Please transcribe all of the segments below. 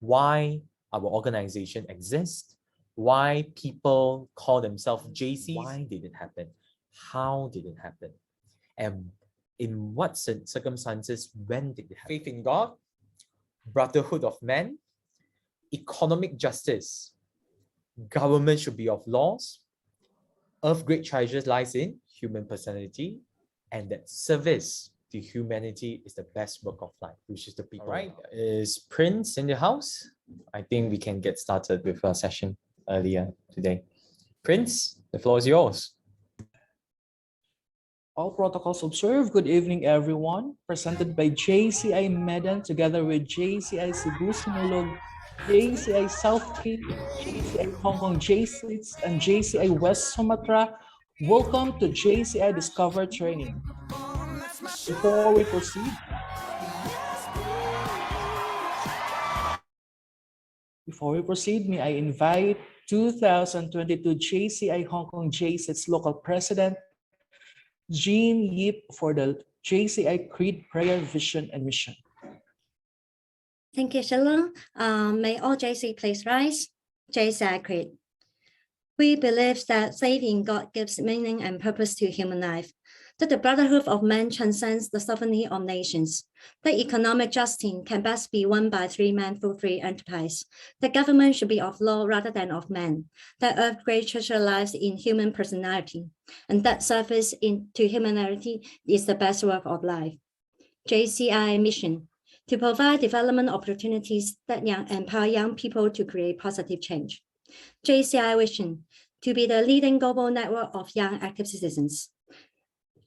why our organization exists, why people call themselves JCs, why did it happen, how did it happen, and in what circumstances, when did it happen. Faith in God, brotherhood of man, economic justice, government should be of laws, earth's great treasures lies in human personality, and that service to humanity is the best work of life, which is the people. All right, is Prince in the house? I think we can get started with our session earlier today. Prince, the floor is yours. All protocols observed. Good evening, everyone. Presented by JCI Medan together with JCI Cebu Sinulog, JCI South Cape, JCI Hong Kong J6, and JCI West Sumatra. Welcome to JCI Discover training. Before we proceed, may I invite 2022 JCI Hong Kong J6 local president, Jean Yip, for the JCI Creed, Prayer, Vision, and Mission. Thank you, Shalom. May all JC please rise. JCI Creed. We believe that faith in God gives meaning and purpose to human life, that the brotherhood of man transcends the sovereignty of nations, that economic justice can best be won by free men through free enterprise, that government should be of law rather than of man, that earth's great treasure lies in human personality, and that service to humanity is the best work of life. JCI mission, to provide development opportunities that empower young people to create positive change. JCI vision, to be the leading global network of young active citizens.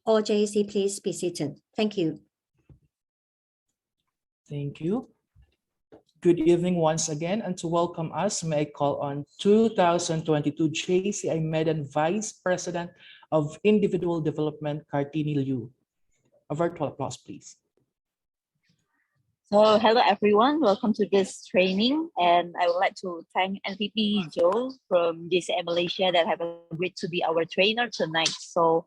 All JC, please be seated. Thank you. Thank you. Good evening once again, and to welcome us, may I call on 2022 JCI Medan Vice President of Individual Development, Kartini Liu. A virtual applause, please. So hello everyone, welcome to this training, and I would like to thank NPP Joe from JCI Malaysia that have agreed to be our trainer tonight. So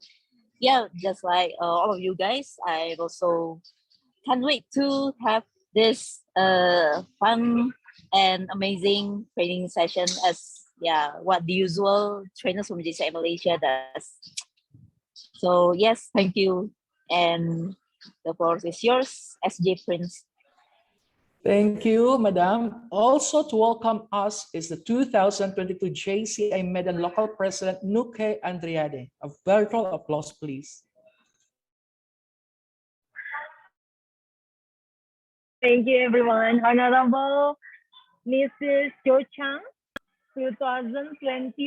yeah, just like all of you guys, I also can't wait to have this fun and amazing training session as what the usual trainers from JCI Malaysia does. So yes, thank you, and the floor is yours, SJ Prince. Thank you, Madam. Also to welcome us is the 2022 JCI Medan Local President, Nuke Andriade. A virtual applause, please. Thank you, everyone. Honorable Mrs. Jo Chang, 2022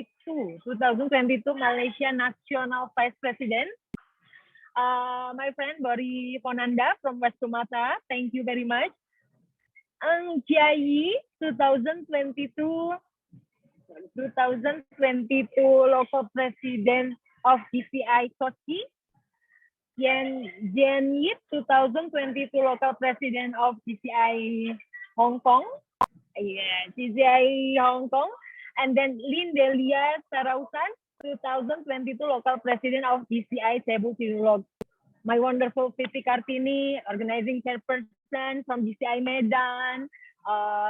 Malaysia National Vice President. My friend Bori Ponanda from West Sumatra, thank you very much. Ang Jiayi, 2022 local president of JCI Sochi. Yen Yip, 2022 local president of JCI Hong Kong. JCI Hong Kong. And then Lin Delia Sarausan, 2022 local president of JCI Cebu Sinulog. My wonderful Pipi Kartini, organizing chairperson from JCI Medan,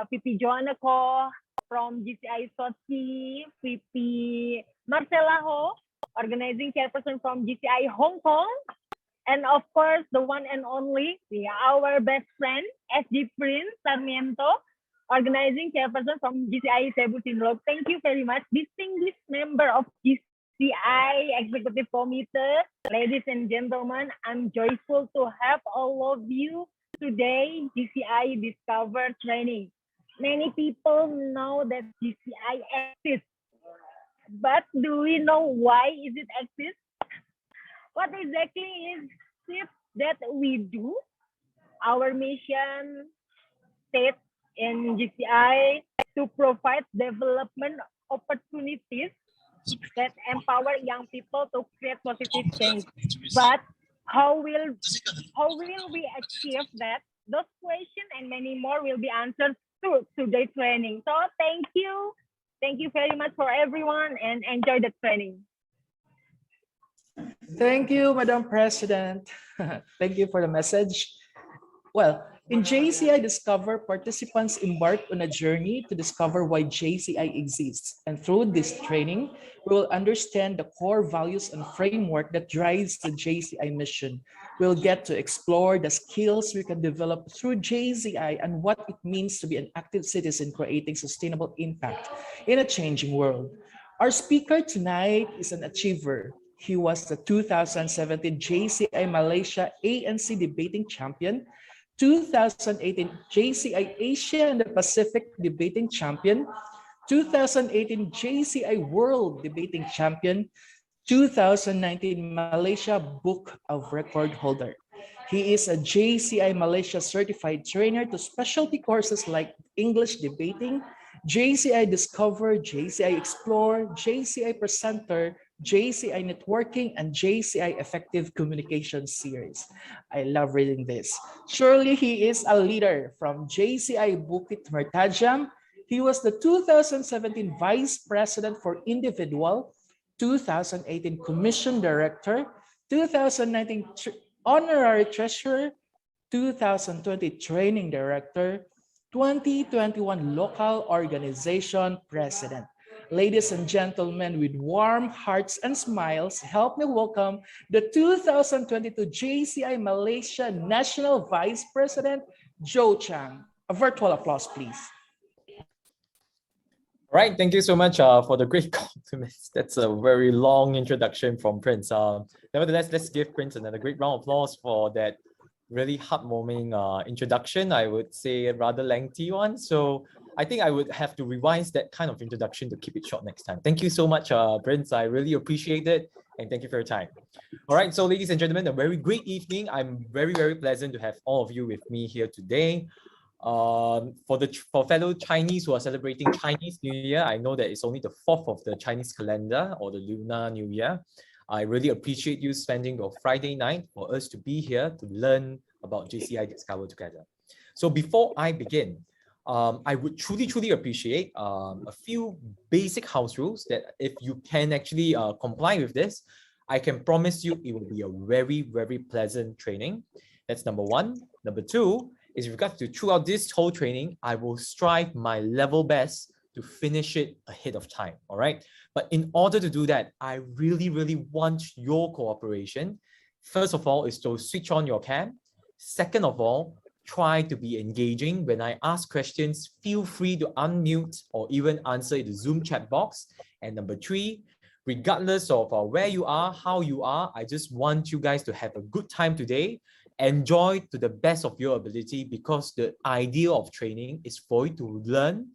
Pipi Joanna Ko from JCI Sochi, Pipi Marcela Ho, organizing chairperson from JCI Hong Kong, and of course the one and only, our best friend SG Prince Sarmiento, organizing chairperson from JCI Cebu Sinulog. Thank you very much, distinguished member of JCI Executive Committee, ladies and gentlemen. I'm joyful to have all of you today, JCI Discover training. Many people know that JCI exists, but do we know why is it exists? What exactly is it that we do? Our mission states in JCI to provide development opportunities that empower young people to create positive change. But how will we achieve that? Those questions and many more will be answered through today's training. So thank you very much for everyone, and enjoy the training. Thank you, Madam President. Thank you for the message. Well, in JCI Discover, participants embark on a journey to discover why JCI exists. And through this training, we will understand the core values and framework that drives the JCI mission. We'll get to explore the skills we can develop through JCI and what it means to be an active citizen creating sustainable impact in a changing world. Our speaker tonight is an achiever. He was the 2017 JCI Malaysia ANC debating champion, 2018 JCI Asia and the Pacific debating champion, 2018 JCI World debating champion, 2019 Malaysia Book of Record holder. He is a JCI Malaysia certified trainer to specialty courses like English debating, JCI Discover, JCI Explore, JCI Presenter, JCI Networking, and JCI Effective Communication Series. I love reading this. Surely he is a leader from JCI Bukit Mertajam. He was the 2017 Vice President for Individual, 2018 Commission Director, 2019 Honorary Treasurer, 2020 Training Director, 2021 Local Organization President. Ladies and gentlemen, with warm hearts and smiles, help me welcome the 2022 JCI Malaysia National Vice President, Joe Chang. A virtual applause, please. All right, thank you so much for the great compliments. That's a very long introduction from Prince. Nevertheless, let's give Prince another great round of applause for that really heartwarming introduction. I would say a rather lengthy one. So I think I would have to revise that kind of introduction to keep it short next time. Thank you so much, Prince. I really appreciate it. And thank you for your time. All right, so ladies and gentlemen, a very great evening. I'm very, very pleasant to have all of you with me here today. For fellow Chinese who are celebrating Chinese New Year, I know that it's only the 4th of the Chinese calendar or the Lunar New Year. I really appreciate you spending your Friday night for us to be here to learn about JCI Discover together. So before I begin, I would truly appreciate a few basic house rules that if you can actually comply with this, I can promise you it will be a very, very pleasant training. That's number one. Number two is with regards to throughout this whole training, I will strive my level best to finish it ahead of time, all right? But in order to do that, I really want your cooperation. First of all is to switch on your cam. Second of all, try to be engaging. When I ask questions, feel free to unmute or even answer in the Zoom chat box. And number three, regardless of where you are, how you are, I just want you guys to have a good time today. Enjoy to the best of your ability because the idea of training is for you to learn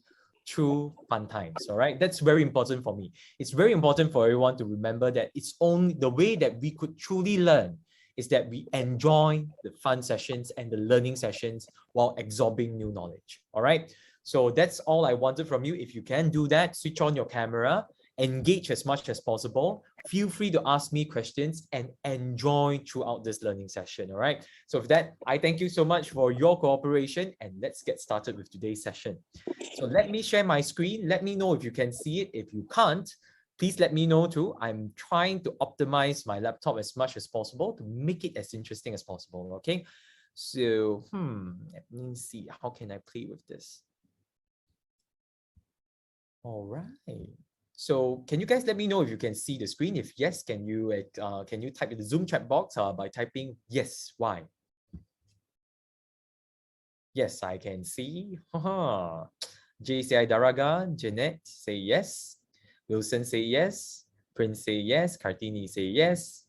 through fun times, all right? That's very important for me. It's very important for everyone to remember that it's only the way that we could truly learn is that we enjoy the fun sessions and the learning sessions while absorbing new knowledge, all right? So that's all I wanted from you. If you can do that, switch on your camera, engage as much as possible. Feel free to ask me questions and enjoy throughout this learning session, all right? So with that, I thank you so much for your cooperation and let's get started with today's session. So let me share my screen. Let me know if you can see it. If you can't, please let me know too. I'm trying to optimize my laptop as much as possible to make it as interesting as possible, okay? So, let me see. How can I play with this? All right. So can you guys let me know if you can see the screen? If yes, can you type in the Zoom chat box by typing yes, why? Yes, I can see. JCI Daraga, Jeanette say yes. Wilson say yes. Prince say yes. Kartini say yes.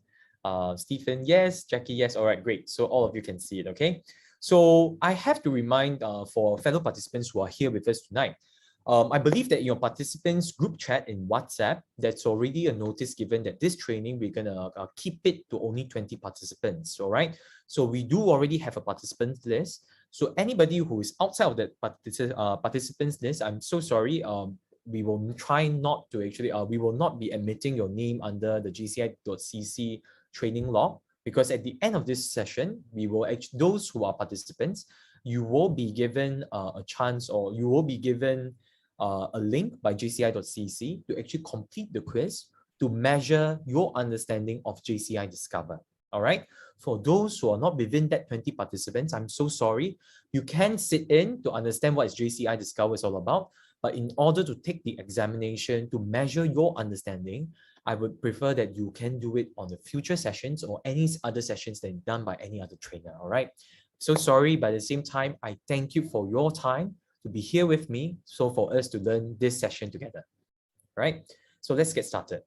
Stephen yes. Jackie yes. All right, great. So all of you can see it, okay? So I have to remind for fellow participants who are here with us tonight, I believe that in your participants group chat in WhatsApp, that's already a notice given that this training, we're gonna keep it to only 20 participants, all right? So we do already have a participants list. So anybody who is outside of that participants list, I'm so sorry, we will try not to actually, we will not be admitting your name under the JCI.cc training log, because at the end of this session, we will actually, those who are participants, you will be given a chance, or you will be given a link by JCI.cc to actually complete the quiz to measure your understanding of JCI Discover. All right. For those who are not within that 20 participants, I'm so sorry. You can sit in to understand what JCI Discover is all about. But in order to take the examination to measure your understanding, I would prefer that you can do it on the future sessions or any other sessions that are done by any other trainer. All right. So sorry, but at the same time, I thank you for your time to be here with me. So for us to learn this session together. Right. So let's get started.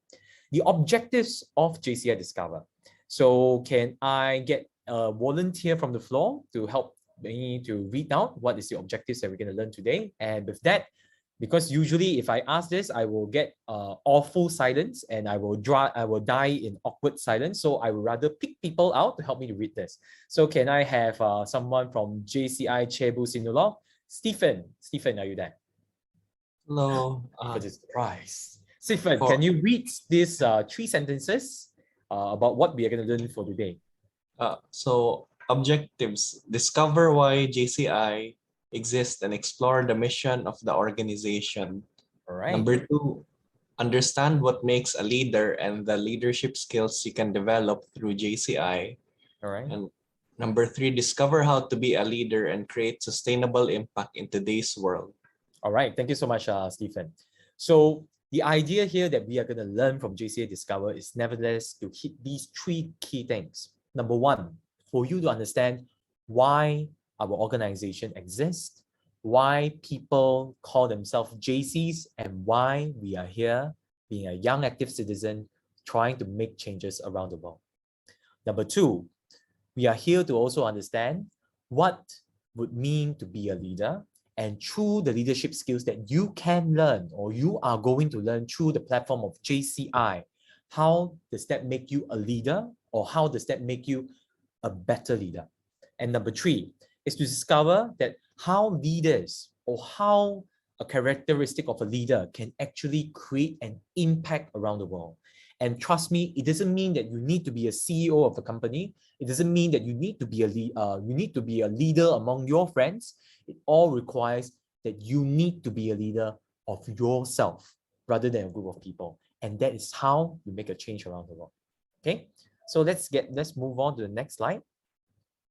The objectives of JCI Discover. So can I get a volunteer from the floor to help me to read out what is the objectives that we're going to learn today? And with that, because usually if I ask this, I will get awful silence and I will die in awkward silence. So I would rather pick people out to help me to read this. So can I have someone from JCI Cebu Sinulog? Stephen, are you there? Hello. For the surprise. Stephen, for- can you read these 3 sentences about what we are going to learn for today? So objectives: discover why JCI exists and explore the mission of the organization. All right. Number 2, understand what makes a leader and the leadership skills you can develop through JCI. All right. And number 3, discover how to be a leader and create sustainable impact in today's world. All right. Thank you so much, Stephen. So the idea here that we are going to learn from JCI Discover is nevertheless to hit these 3 key things. Number 1, for you to understand why our organization exists, why people call themselves JCs, and why we are here being a young active citizen trying to make changes around the world. Number 2, we are here to also understand what would mean to be a leader, and through the leadership skills that you can learn or you are going to learn through the platform of JCI, how does that make you a leader, or how does that make you a better leader? And number 3 is to discover that how leaders or how a characteristic of a leader can actually create an impact around the world. And trust me, it doesn't mean that you need to be a CEO of a company. It doesn't mean that you need to be a leader among your friends. It all requires that you need to be a leader of yourself rather than a group of people. And that is how you make a change around the world. Okay, so let's move on to the next slide.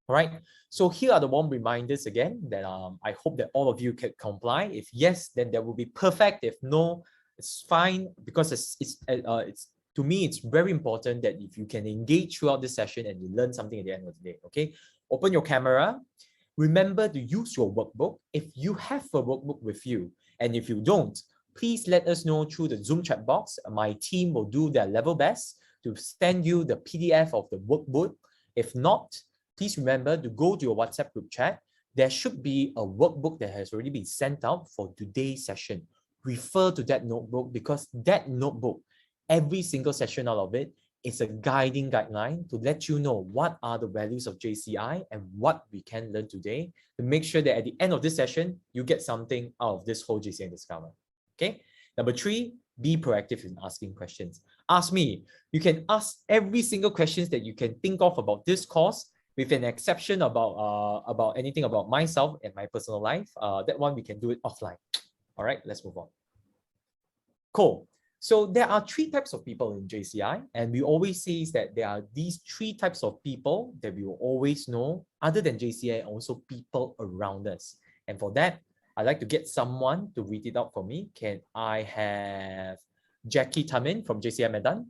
All right, so here are the warm reminders again that I hope that all of you can comply. If yes, then that will be perfect. If no, it's fine, because it's to me, it's very important that if you can engage throughout this session and you learn something at the end of the day. Okay, open your camera. Remember to use your workbook if you have a workbook with you. And if you don't, please let us know through the Zoom chat box. My team will do their level best to send you the PDF of the workbook. If not, please remember to go to your WhatsApp group chat. There should be a workbook that has already been sent out for today's session. Refer to that notebook, because that notebook, every single session out of it, is a guiding guideline to let you know what are the values of JCI and what we can learn today to make sure that at the end of this session, you get something out of this whole JCI Discover. Okay. Number 3, be proactive in asking questions. Ask me. You can ask every single questions that you can think of about this course, with an exception about anything about myself and my personal life. That one we can do it offline. All right, let's move on. Cool. So there are 3 types of people in JCI, and we always say that there are these 3 types of people that we will always know, other than JCI, also people around us. And for that, I'd like to get someone to read it out for me. Can I have Jackie Tamin from JCI Medan?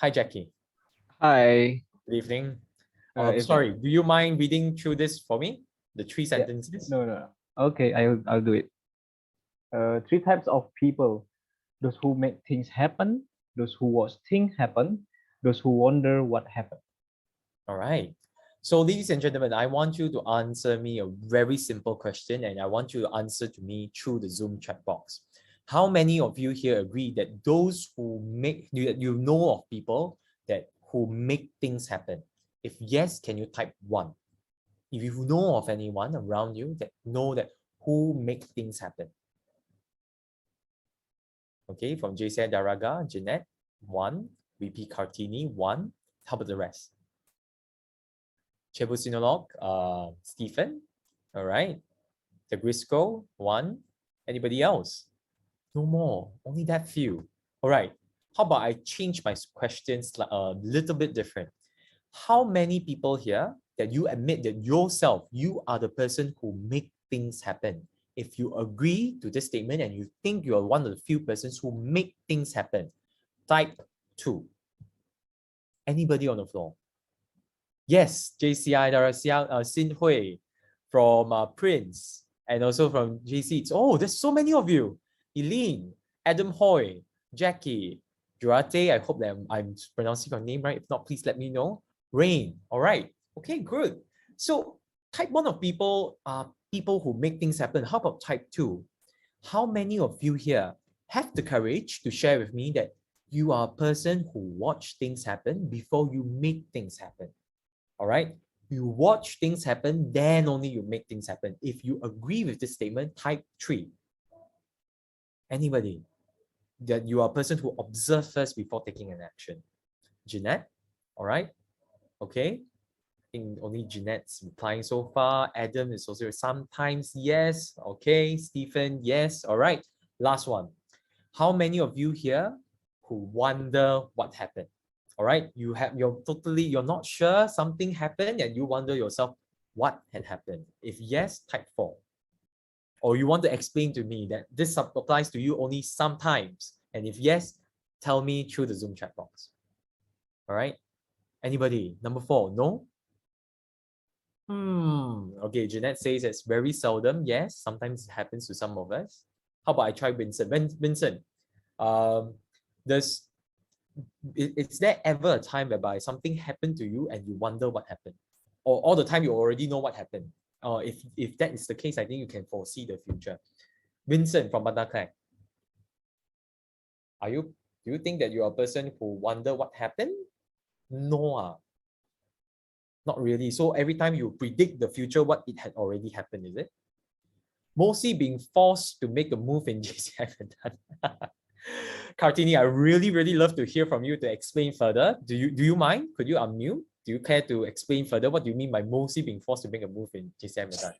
Hi, Jackie. Hi. Good evening. Evening. Sorry, do you mind reading through this for me? The 3 sentences? No. Okay, I'll do it. 3 types of people: those who make things happen, those who watch things happen, those who wonder what happened. All right. So ladies and gentlemen, I want you to answer me a very simple question, and I want you to answer to me through the Zoom chat box. How many of you here agree that those who make, you know of people that who make things happen? If yes, can you type 1? If you know of anyone around you that know that who make things happen? Okay, from JCI Daraga, Jeanette, 1. VP Kartini, 1. How about the rest? Cebu Sinolog, Stephen, all right. The Grisco, 1. Anybody else? No more, only that few. All right. How about I change my questions a little bit different? How many people here that you admit that yourself, you are the person who make things happen? If you agree to this statement and you think you are one of the few persons who make things happen, type 2. Anybody on the floor? Yes, JCI, Xin Hui, from Prince, and also from JC. Oh, there's so many of you. Eileen, Adam Hoy, Jackie, Jurate, I hope that I'm pronouncing your name right. If not, please let me know. Rain, all right. Okay, good. So type 1 of people are people who make things happen. How about type 2? How many of you here have the courage to share with me that you are a person who watch things happen before you make things happen? All right? You watch things happen, then only you make things happen. If you agree with this statement, type 3. Anybody? That you are a person who observes first before taking an action. Jeanette? All right? Okay. I think only Jeanette's replying so far. Adam is also sometimes yes. Okay. Stephen, yes. All right. Last one. How many of you here who wonder what happened? All right. You're not sure something happened and you wonder yourself what had happened. If yes, type 4. Or you want to explain to me that this applies to you only sometimes. And if yes, tell me through the Zoom chat box. All right. Anybody? Number 4, no? Okay, Jeanette says it's very seldom. Yes, sometimes it happens to some of us. How about I try Vincent? Vincent, is there ever a time whereby something happened to you and you wonder what happened? Or all the time you already know what happened? If that is the case, I think you can foresee the future. Vincent from Bataclan, do you think that you're a person who wonder what happened? No, not really. So every time you predict the future, what it had already happened, is it? Mostly being forced to make a move in JCI Medan. Kartini, I really love to hear from you to explain further. Do you mind? Could you unmute? Do you care to explain further what do you mean by mostly being forced to make a move in JCI Medan?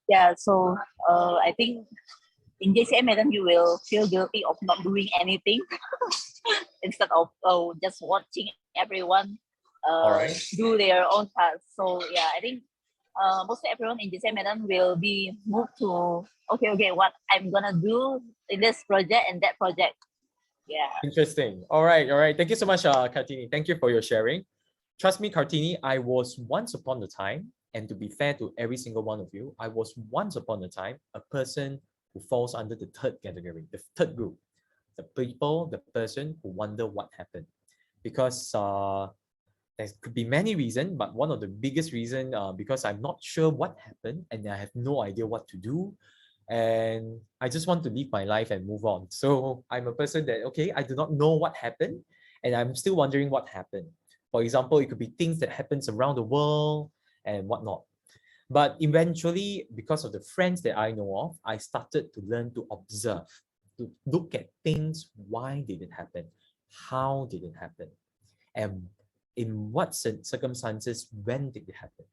Yeah, so I think in JCI Medan, you will feel guilty of not doing anything instead of just watching everyone do their own tasks. So yeah, I think mostly everyone in JCI Medan will be moved to okay, what I'm gonna do in this project and that project. Yeah. Interesting. All right. Thank you so much, Kartini. Thank you for your sharing. Trust me, Kartini, I was once upon a time, and to be fair to every single one of you, I was once upon a time a person who falls under the third category, the third group, the person who wonder what happened. Because there could be many reasons, but one of the biggest reasons, because I'm not sure what happened and I have no idea what to do. And I just want to live my life and move on. So I'm a person that, okay, I do not know what happened and I'm still wondering what happened. For example, it could be things that happens around the world and whatnot. But eventually, because of the friends that I know of, I started to learn to observe, to look at things. Why did it happen? How did it happen? And in what circumstances, when did it happen?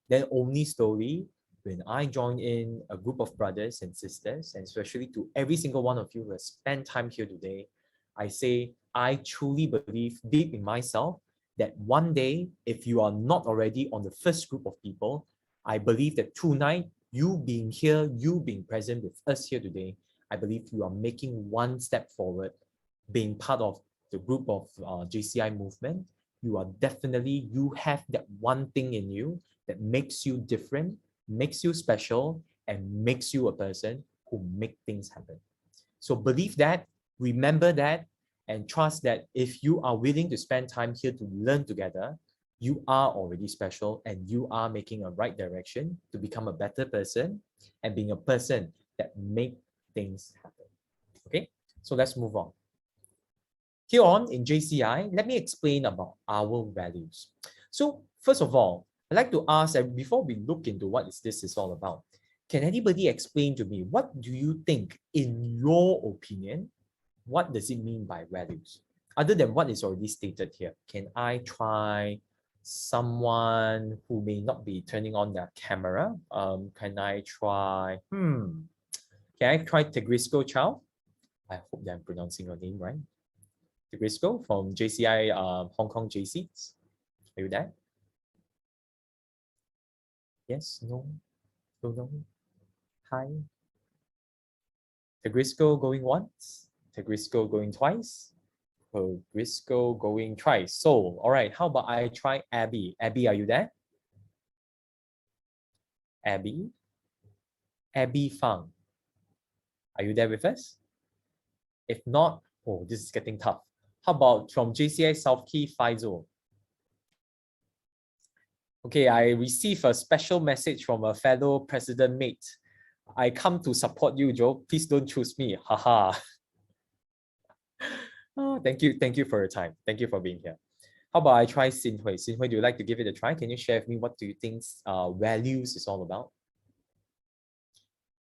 Then only slowly, when I join in a group of brothers and sisters, and especially to every single one of you who has spent time here today, I say, I truly believe deep in myself that one day, if you are not already on the first group of people, I believe that tonight, you being here, you being present with us here today, I believe you are making one step forward, being part of the group of JCI movement. You have that one thing in you that makes you different, makes you special, and makes you a person who make things happen. So believe that, remember that, and trust that if you are willing to spend time here to learn together, you are already special and you are making a right direction to become a better person and being a person that make things happen. Okay, so let's move on. Here on in JCI, let me explain about our values. So first of all, I'd like to ask that before we look into what this is all about, can anybody explain to me, what do you think, in your opinion, what does it mean by values? Other than what is already stated here, can I try someone who may not be turning on their camera? Can I try, Can I try Tegrisco Chow? I hope that I'm pronouncing your name right. Tegrisco from JCI Hong Kong JCs. Are you there? Yes, no, no. Hi. Tegrisco going once, Tegrisco going twice, Tegrisco going thrice. So, all right, how about I try Abby? Abby, are you there? Abby? Abby Fang. Are you there with us? If not, oh, this is getting tough. How about from JCI South Key, Faisal? Okay, I received a special message from a fellow president mate. I come to support you, Joe. Please don't choose me. Haha. Oh, thank you for your time. Thank you for being here. How about I try Xin Hui? Xin Hui, do you like to give it a try? Can you share with me what do you think values is all about?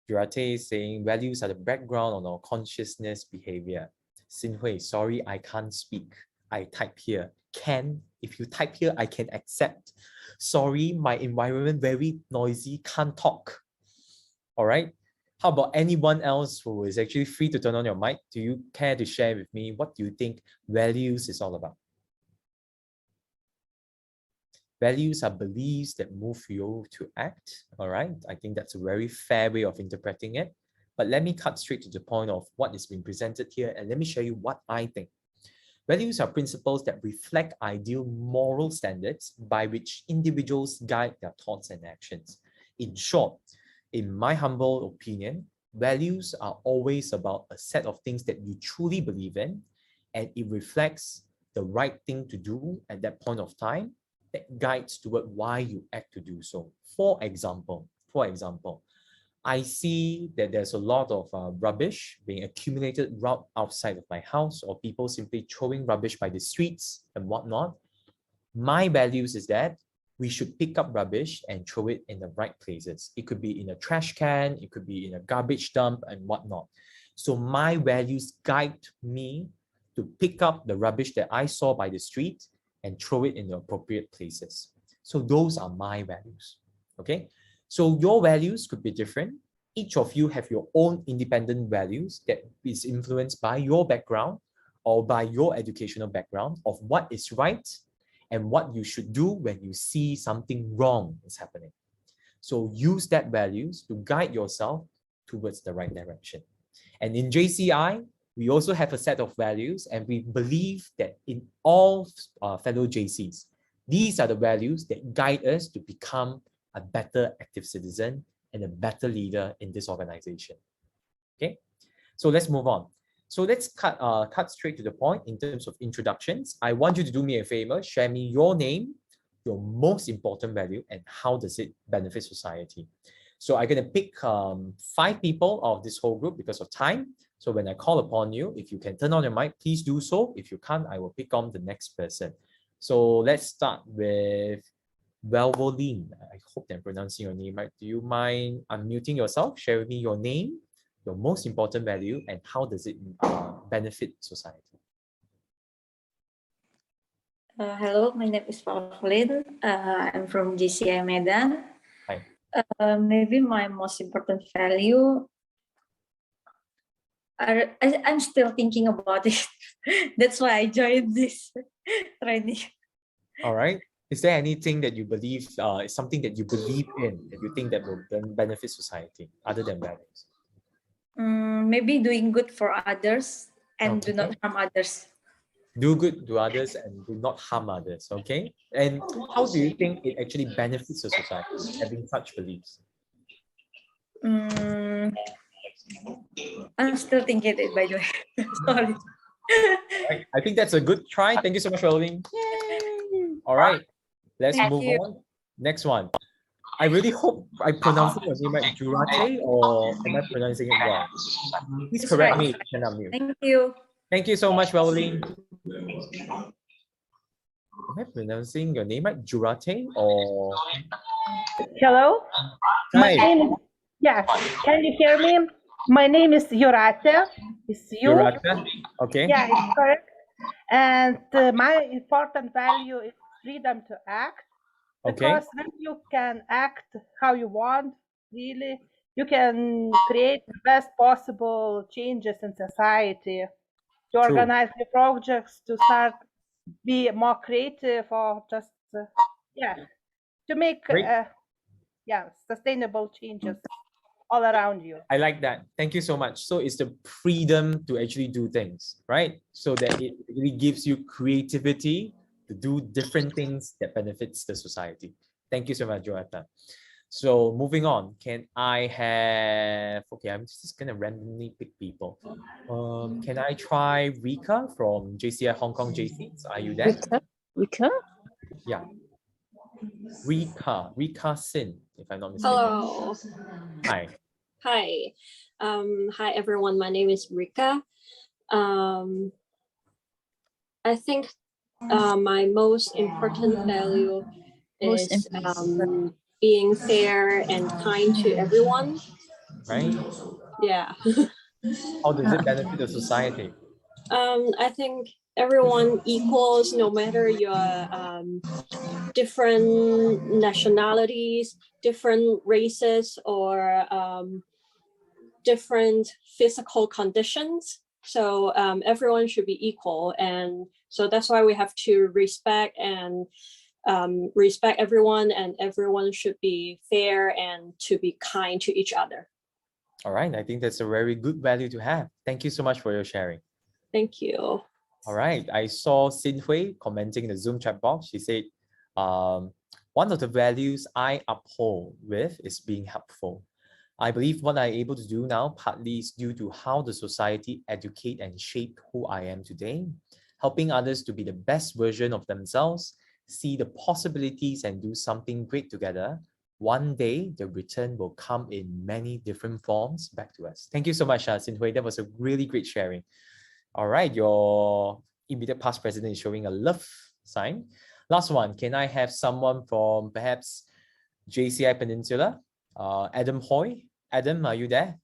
Jurate is saying values are the background on our consciousness behavior. Xin Hui, sorry, I can't speak. I type here. Can, if you type here, I can accept. Sorry, my environment very noisy, can't talk. All right. How about anyone else who is actually free to turn on your mic? Do you care to share with me what do you think values is all about? Values are beliefs that move you to act. All right. I think that's a very fair way of interpreting it. But let me cut straight to the point of what is being presented here, and let me show you what I think. Values are principles that reflect ideal moral standards by which individuals guide their thoughts and actions. In short, in my humble opinion, values are always about a set of things that you truly believe in, and it reflects the right thing to do at that point of time that guides toward why you act to do so. For example, I see that there's a lot of rubbish being accumulated right outside of my house, or people simply throwing rubbish by the streets and whatnot. My values is that we should pick up rubbish and throw it in the right places. It could be in a trash can, it could be in a garbage dump and whatnot. So my values guide me to pick up the rubbish that I saw by the street and throw it in the appropriate places. So those are my values, okay? So your values could be different. Each of you have your own independent values that is influenced by your background or by your educational background of what is right and what you should do when you see something wrong is happening. So use that values to guide yourself towards the right direction. And in JCI, we also have a set of values, and we believe that in all fellow JCs, these are the values that guide us to become a better active citizen and a better leader in this organization. Okay, so let's move on. So let's cut straight to the point in terms of introductions. I want you to do me a favor, share me your name, your most important value, and how does it benefit society. So I'm going to pick 5 people of this whole group because of time. So when I call upon you, if you can turn on your mic, please do so. If you can't, I will pick on the next person. So let's start with Valvoline. I hope I'm pronouncing your name right. Do you mind unmuting yourself? Share with me your name, your most important value, and how does it benefit society? Hello, my name is Valvoline. I'm from JCI Medan. Hi. Maybe my most important value, I'm still thinking about it. That's why I joined this training. All right. Is there anything that you believe is something that you believe in that you think that will benefit society other than values? Maybe doing good for others and do not harm others. Do good to others and do not harm others, okay? And how do you think it actually benefits the society, having such beliefs? I'm still thinking it, by the way. Sorry. Right. I think that's a good try. Thank you so much for holding. All right, let's move on. Next one. I really hope I'm pronouncing your name right, Jurate, or am I pronouncing it wrong? Please correct me if you cannot mute. Thank you. Thank you so much, Valvoline. Am I pronouncing your name right, Jurate, or? Hello. Hi. Yeah, can you hear me? My name is Jurate. It's you. Jurate, okay. Yeah, it's correct. And my important value is freedom to act. Because when you can act how you want, really, you can create the best possible changes in society. to True. organize the projects, to start be more creative, or just to make Great. sustainable changes all around you. I like that. Thank you so much. So it's the freedom to actually do things, right? So that it really gives you creativity to do different things that benefits the society. Thank you so much, Joetta. So moving on, can I have, okay, I'm just gonna randomly pick people. Can I try Rika from JCI Hong Kong JCs? Are you there? Rika? Yeah. Rika Sin, if I'm not mistaken. Hello. Hi. Hi. Hi everyone. My name is Rika. I think my most important value is being fair and kind to everyone. Right? Yeah. How does it benefit the society? I think everyone equals no matter your different nationalities, different races, or different physical conditions. So everyone should be equal, and so that's why we have to respect everyone, and everyone should be fair and to be kind to each other. All right, I think that's a very good value to have. Thank you so much for your sharing. Thank you. All right, I saw Xin Hui commenting in the Zoom chat box. She said, one of the values I uphold with is being helpful. I believe what I'm able to do now partly is due to how the society educate and shape who I am today, helping others to be the best version of themselves, see the possibilities and do something great together. One day, the return will come in many different forms back to us. Thank you so much, Xin Hui. That was a really great sharing. All right, your immediate past president is showing a love sign. Last one, can I have someone from perhaps JCI Peninsula? Adam Hoy. Adam, are you there?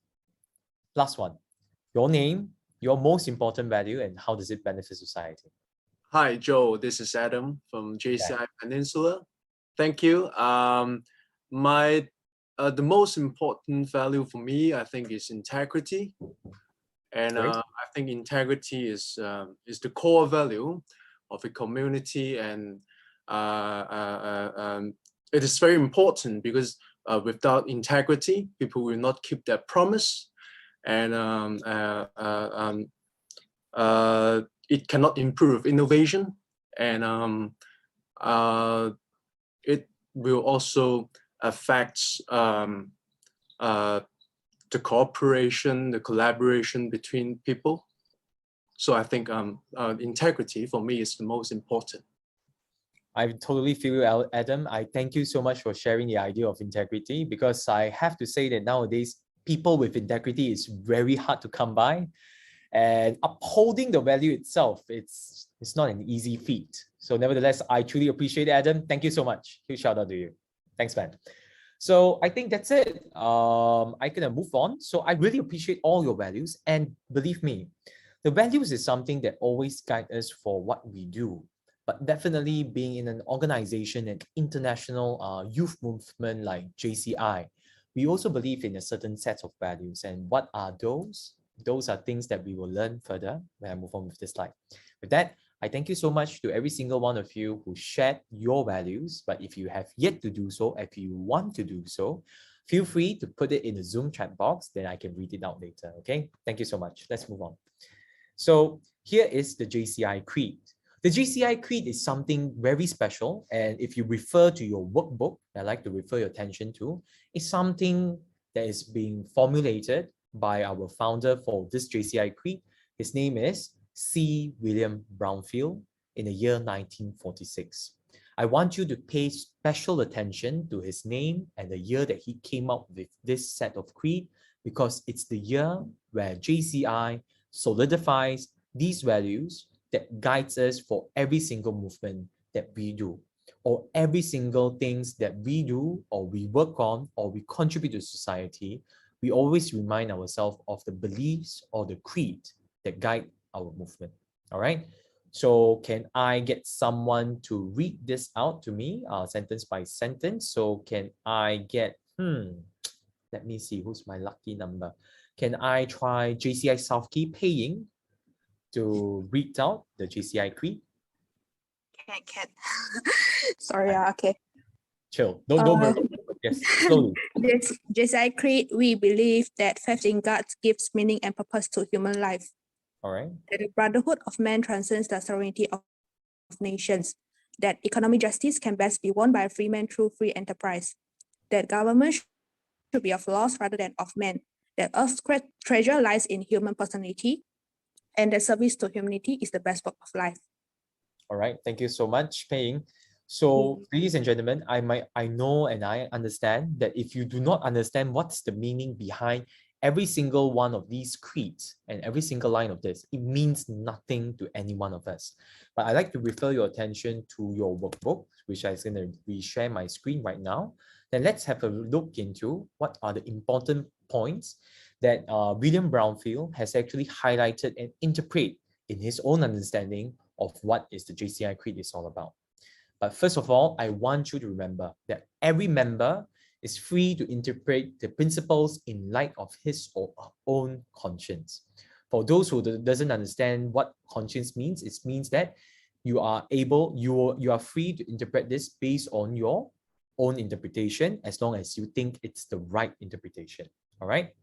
Last one, your name, your most important value, and how does it benefit society? Hi, Joe. This is Adam from JCI Peninsula. Thank you. The most important value for me, I think, is integrity. And I think integrity is the core value of a community, and it is very important because without integrity, people will not keep their promise, and it cannot improve innovation, and it will also affect the cooperation, the collaboration between people. So I think integrity for me is the most important. I totally feel you, Adam. I thank you so much for sharing the idea of integrity, because I have to say that nowadays, people with integrity is very hard to come by. And upholding the value itself, it's not an easy feat. So nevertheless, I truly appreciate it, Adam. Thank you so much. Huge shout out to you. Thanks, man. So I think that's it. I can move on. So I really appreciate all your values. And believe me, the values is something that always guide us for what we do. But definitely being in an organization, an international youth movement like JCI, we also believe in a certain set of values. And what are those? Those are things that we will learn further when I move on with this slide. With that, I thank you so much to every single one of you who shared your values. But if you have yet to do so, if you want to do so, feel free to put it in the Zoom chat box, then I can read it out later, okay? Thank you so much. Let's move on. So here is the JCI Creed. The JCI Creed is something very special, and if you refer to your workbook, I'd like to refer your attention to, it's something that is being formulated by our founder for this JCI Creed. His name is C. William Brownfield in the year 1946. I want you to pay special attention to his name and the year that he came up with this set of creed, because it's the year where JCI solidifies these values that guides us for every single movement that we do, or every single things that we do or we work on or we contribute to society. We always remind ourselves of the beliefs or the creed that guide our movement. All right. So can I get someone to read this out to me, sentence by sentence? So can I get, let me see, who's my lucky number? Can I try JCI South Key Paying? to read out the JCI Creed? Can. Sorry, okay. Chill. Don't worry. Yes, slowly. This JCI Creed, we believe that faith in God gives meaning and purpose to human life. All right. That the brotherhood of man transcends the sovereignty of nations. That economic justice can best be won by free men through free enterprise. That government should be of laws rather than of men. That Earth's great treasure lies in human personality, and that service to humanity is the best work of life. All right. Thank you so much, Pei. So, ladies and gentlemen, I know and I understand that if you do not understand what's the meaning behind every single one of these creeds and every single line of this, it means nothing to any one of us. But I'd like to refer your attention to your workbook, which I'm going to reshare my screen right now. Then let's have a look into what are the important points that William Brownfield has actually highlighted and interpret in his own understanding of what is the JCI Creed is all about. But first of all, I want you to remember that every member is free to interpret the principles in light of his or her own conscience. For those who doesn't understand what conscience means, it means that you are free to interpret this based on your own interpretation, as long as you think it's the right interpretation. All right.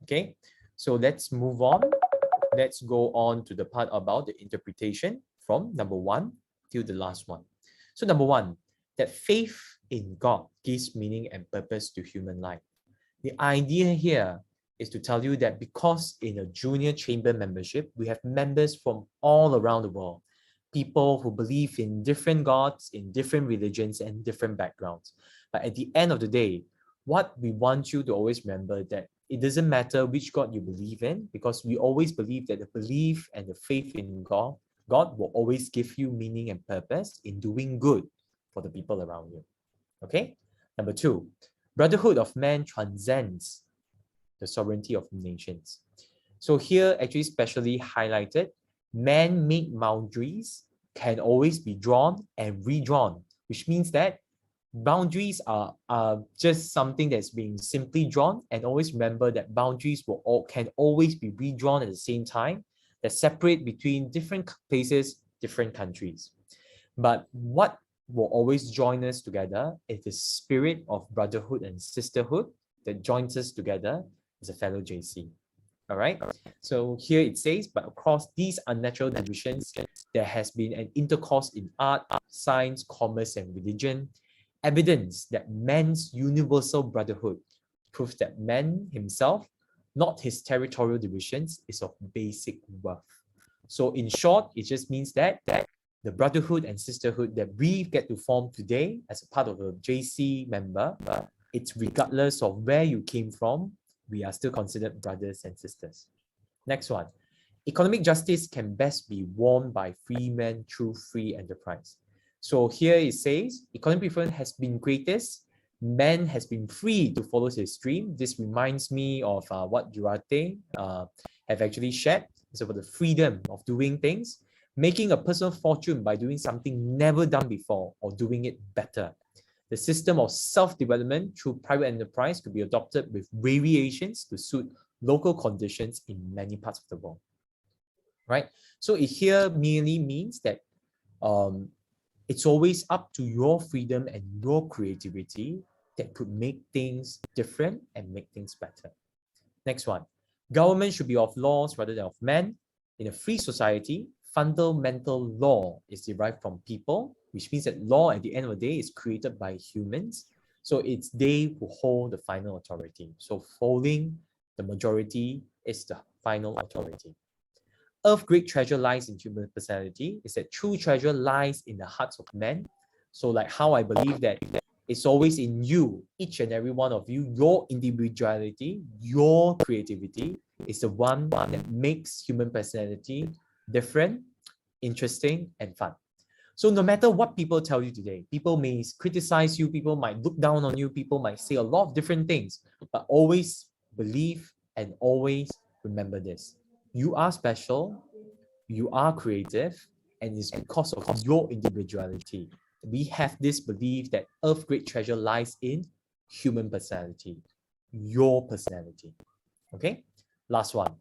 Okay. So let's move on. Let's go on to the part about the interpretation from number 1 till the last one. So number 1, that faith in God gives meaning and purpose to human life. The idea here is to tell you that because in a junior chamber membership, we have members from all around the world, people who believe in different gods, in different religions and different backgrounds. But at the end of the day, what we want you to always remember that it doesn't matter which God you believe in, because we always believe that the belief and the faith in God will always give you meaning and purpose in doing good for the people around you. Okay? Number 2, brotherhood of man transcends the sovereignty of nations. So here actually specially highlighted, man-made boundaries can always be drawn and redrawn, which means that boundaries are just something that's being simply drawn, and always remember that boundaries can always be redrawn at the same time, that separate between different places, different countries. But what will always join us together is the spirit of brotherhood and sisterhood that joins us together as a fellow JC. All right. So here it says, but across these unnatural divisions, there has been an intercourse in art, science, commerce, and religion. Evidence that man's universal brotherhood proves that man himself, not his territorial divisions, is of basic worth. So in short, it just means that the brotherhood and sisterhood that we get to form today as a part of a JC member, it's regardless of where you came from, we are still considered brothers and sisters. Next one. Economic justice can best be won by free men through free enterprise. So here it says, economic freedom has been greatest. Man has been free to follow his dream. This reminds me of what Durate have actually shared. It's about the freedom of doing things, making a personal fortune by doing something never done before or doing it better. The system of self-development through private enterprise could be adopted with variations to suit local conditions in many parts of the world. Right? So it here merely means that it's always up to your freedom and your creativity that could make things different and make things better. Next one. Government should be of laws rather than of men. In a free society, fundamental law is derived from people, which means that law at the end of the day is created by humans. So it's they who hold the final authority. So following the majority is the final authority. Earth's great treasure lies in human personality, is that true treasure lies in the hearts of men. So like how I believe that it's always in you, each and every one of you, your individuality, your creativity is the one that makes human personality different, interesting, and fun. So no matter what people tell you today, people may criticize you, people might look down on you, people might say a lot of different things, but always believe and always remember this. You are special, you are creative, and it's because of your individuality. We have this belief that Earth's great treasure lies in human personality, your personality. Okay, last one.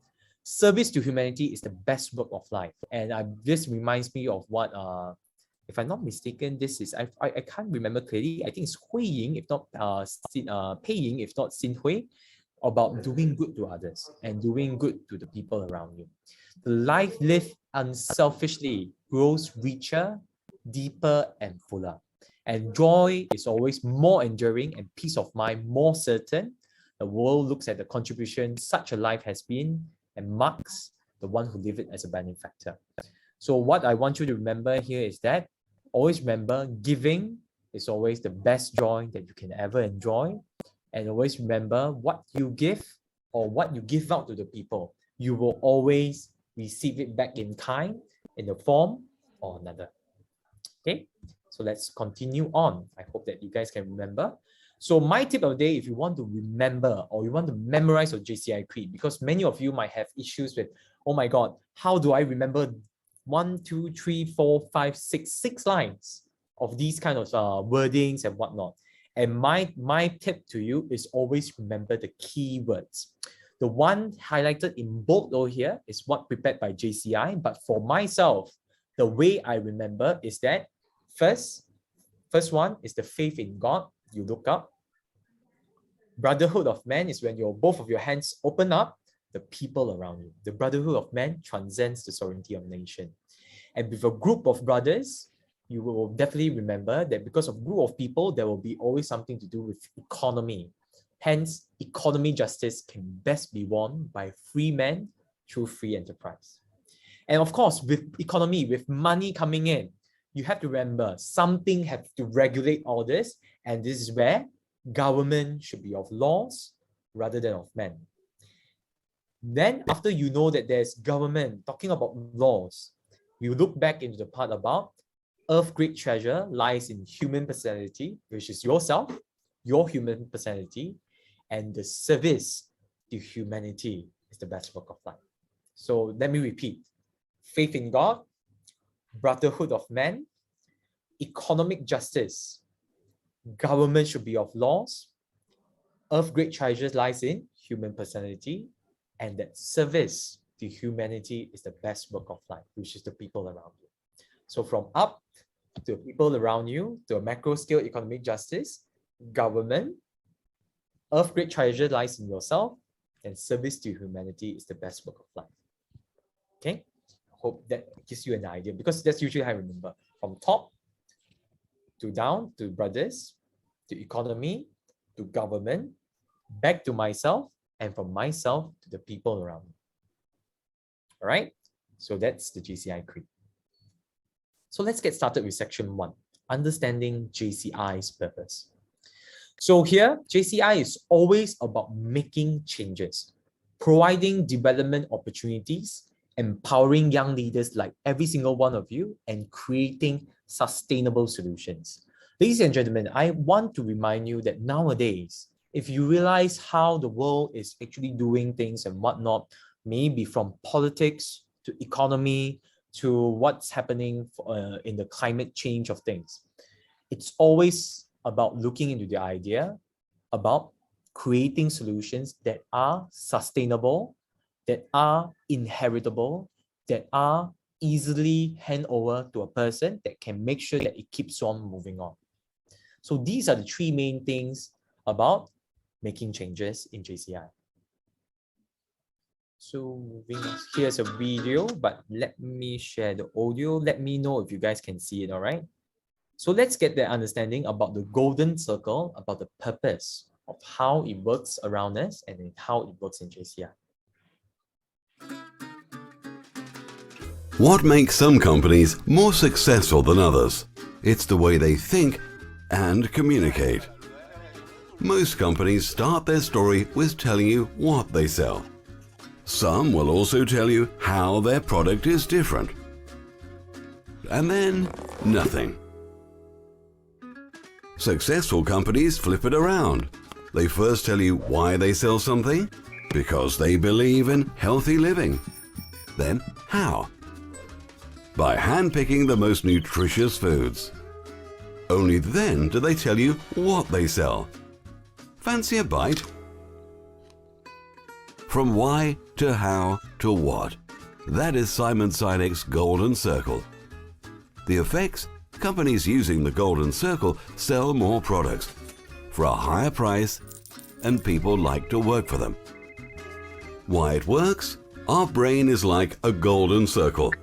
Service to humanity is the best work of life. And this reminds me of what, if I'm not mistaken, this is, I can't remember clearly. I think it's Hui Ying, if not Pei Ying, if not Xin Hui, about doing good to others and doing good to the people around you. The life lived unselfishly grows richer, deeper, and fuller. And joy is always more enduring and peace of mind more certain. The world looks at the contribution such a life has been and marks the one who lived it as a benefactor. So what I want you to remember here is that always remember giving is always the best joy that you can ever enjoy. And always remember what you give or what you give out to the people, you will always receive it back in kind in the form or another. Okay, so let's continue on. I hope that you guys can remember. So my tip of the day, if you want to remember or you want to memorize your JCI Creed, because many of you might have issues with, oh my God, how do I remember 1, 2, 3, 4, 5, 6 lines of these kind of wordings and whatnot? And my tip to you is always remember the key words. The one highlighted in bold over here is what prepared by JCI. But for myself, the way I remember is that first one is the faith in God. You look up. Brotherhood of man is when both of your hands open up, the people around you. The brotherhood of man transcends the sovereignty of nation. And with a group of brothers, you will definitely remember that because of group of people, there will be always something to do with economy. Hence, economy justice can best be won by free men through free enterprise. And of course, with economy, with money coming in, you have to remember something has to regulate all this. And this is where government should be of laws rather than of men. Then after you know that there's government talking about laws, you look back into the part about Earth's great treasure lies in human personality, which is yourself, your human personality, and the service to humanity is the best work of life. So let me repeat. Faith in God, brotherhood of man, economic justice, government should be of laws, Earth's great treasure lies in human personality, and that service to humanity is the best work of life, which is the people around you. So from up to the people around you, to a macro scale economic justice, government, Earth's great treasure lies in yourself, and service to humanity is the best work of life. Okay, I hope that gives you an idea, because that's usually how I remember. From top to down, to brothers, to economy, to government, back to myself, and from myself to the people around me. All right, so that's the JCI Creed. So let's get started with section 1, understanding JCI's purpose. So here, JCI is always about making changes, providing development opportunities, empowering young leaders like every single one of you, and creating sustainable solutions. Ladies and gentlemen, I want to remind you that nowadays, if you realize how the world is actually doing things and whatnot, maybe from politics to economy to what's happening in the climate change of things, it's always about looking into the idea about creating solutions that are sustainable, that are inheritable, that are easily hand over to a person that can make sure that it keeps on moving on. So these are the 3 main things about making changes in JCI. So moving on, here's a video, but let me share the audio. Let me know if you guys can see it, all right? So let's get the understanding about the golden circle, about the purpose of how it works around us and how it works in JCI. What makes some companies more successful than others? It's the way they think and communicate. Most companies start their story with telling you what they sell. Some will also tell you how their product is different. And then nothing. Successful companies flip it around. They first tell you why they sell something, because they believe in healthy living. Then how? By handpicking the most nutritious foods. Only then do they tell you what they sell. Fancy a bite? From why to how to what. That is Simon Sinek's Golden Circle. The effects? Companies using the Golden Circle sell more products for a higher price, and people like to work for them. Why it works? Our brain is like a golden circle.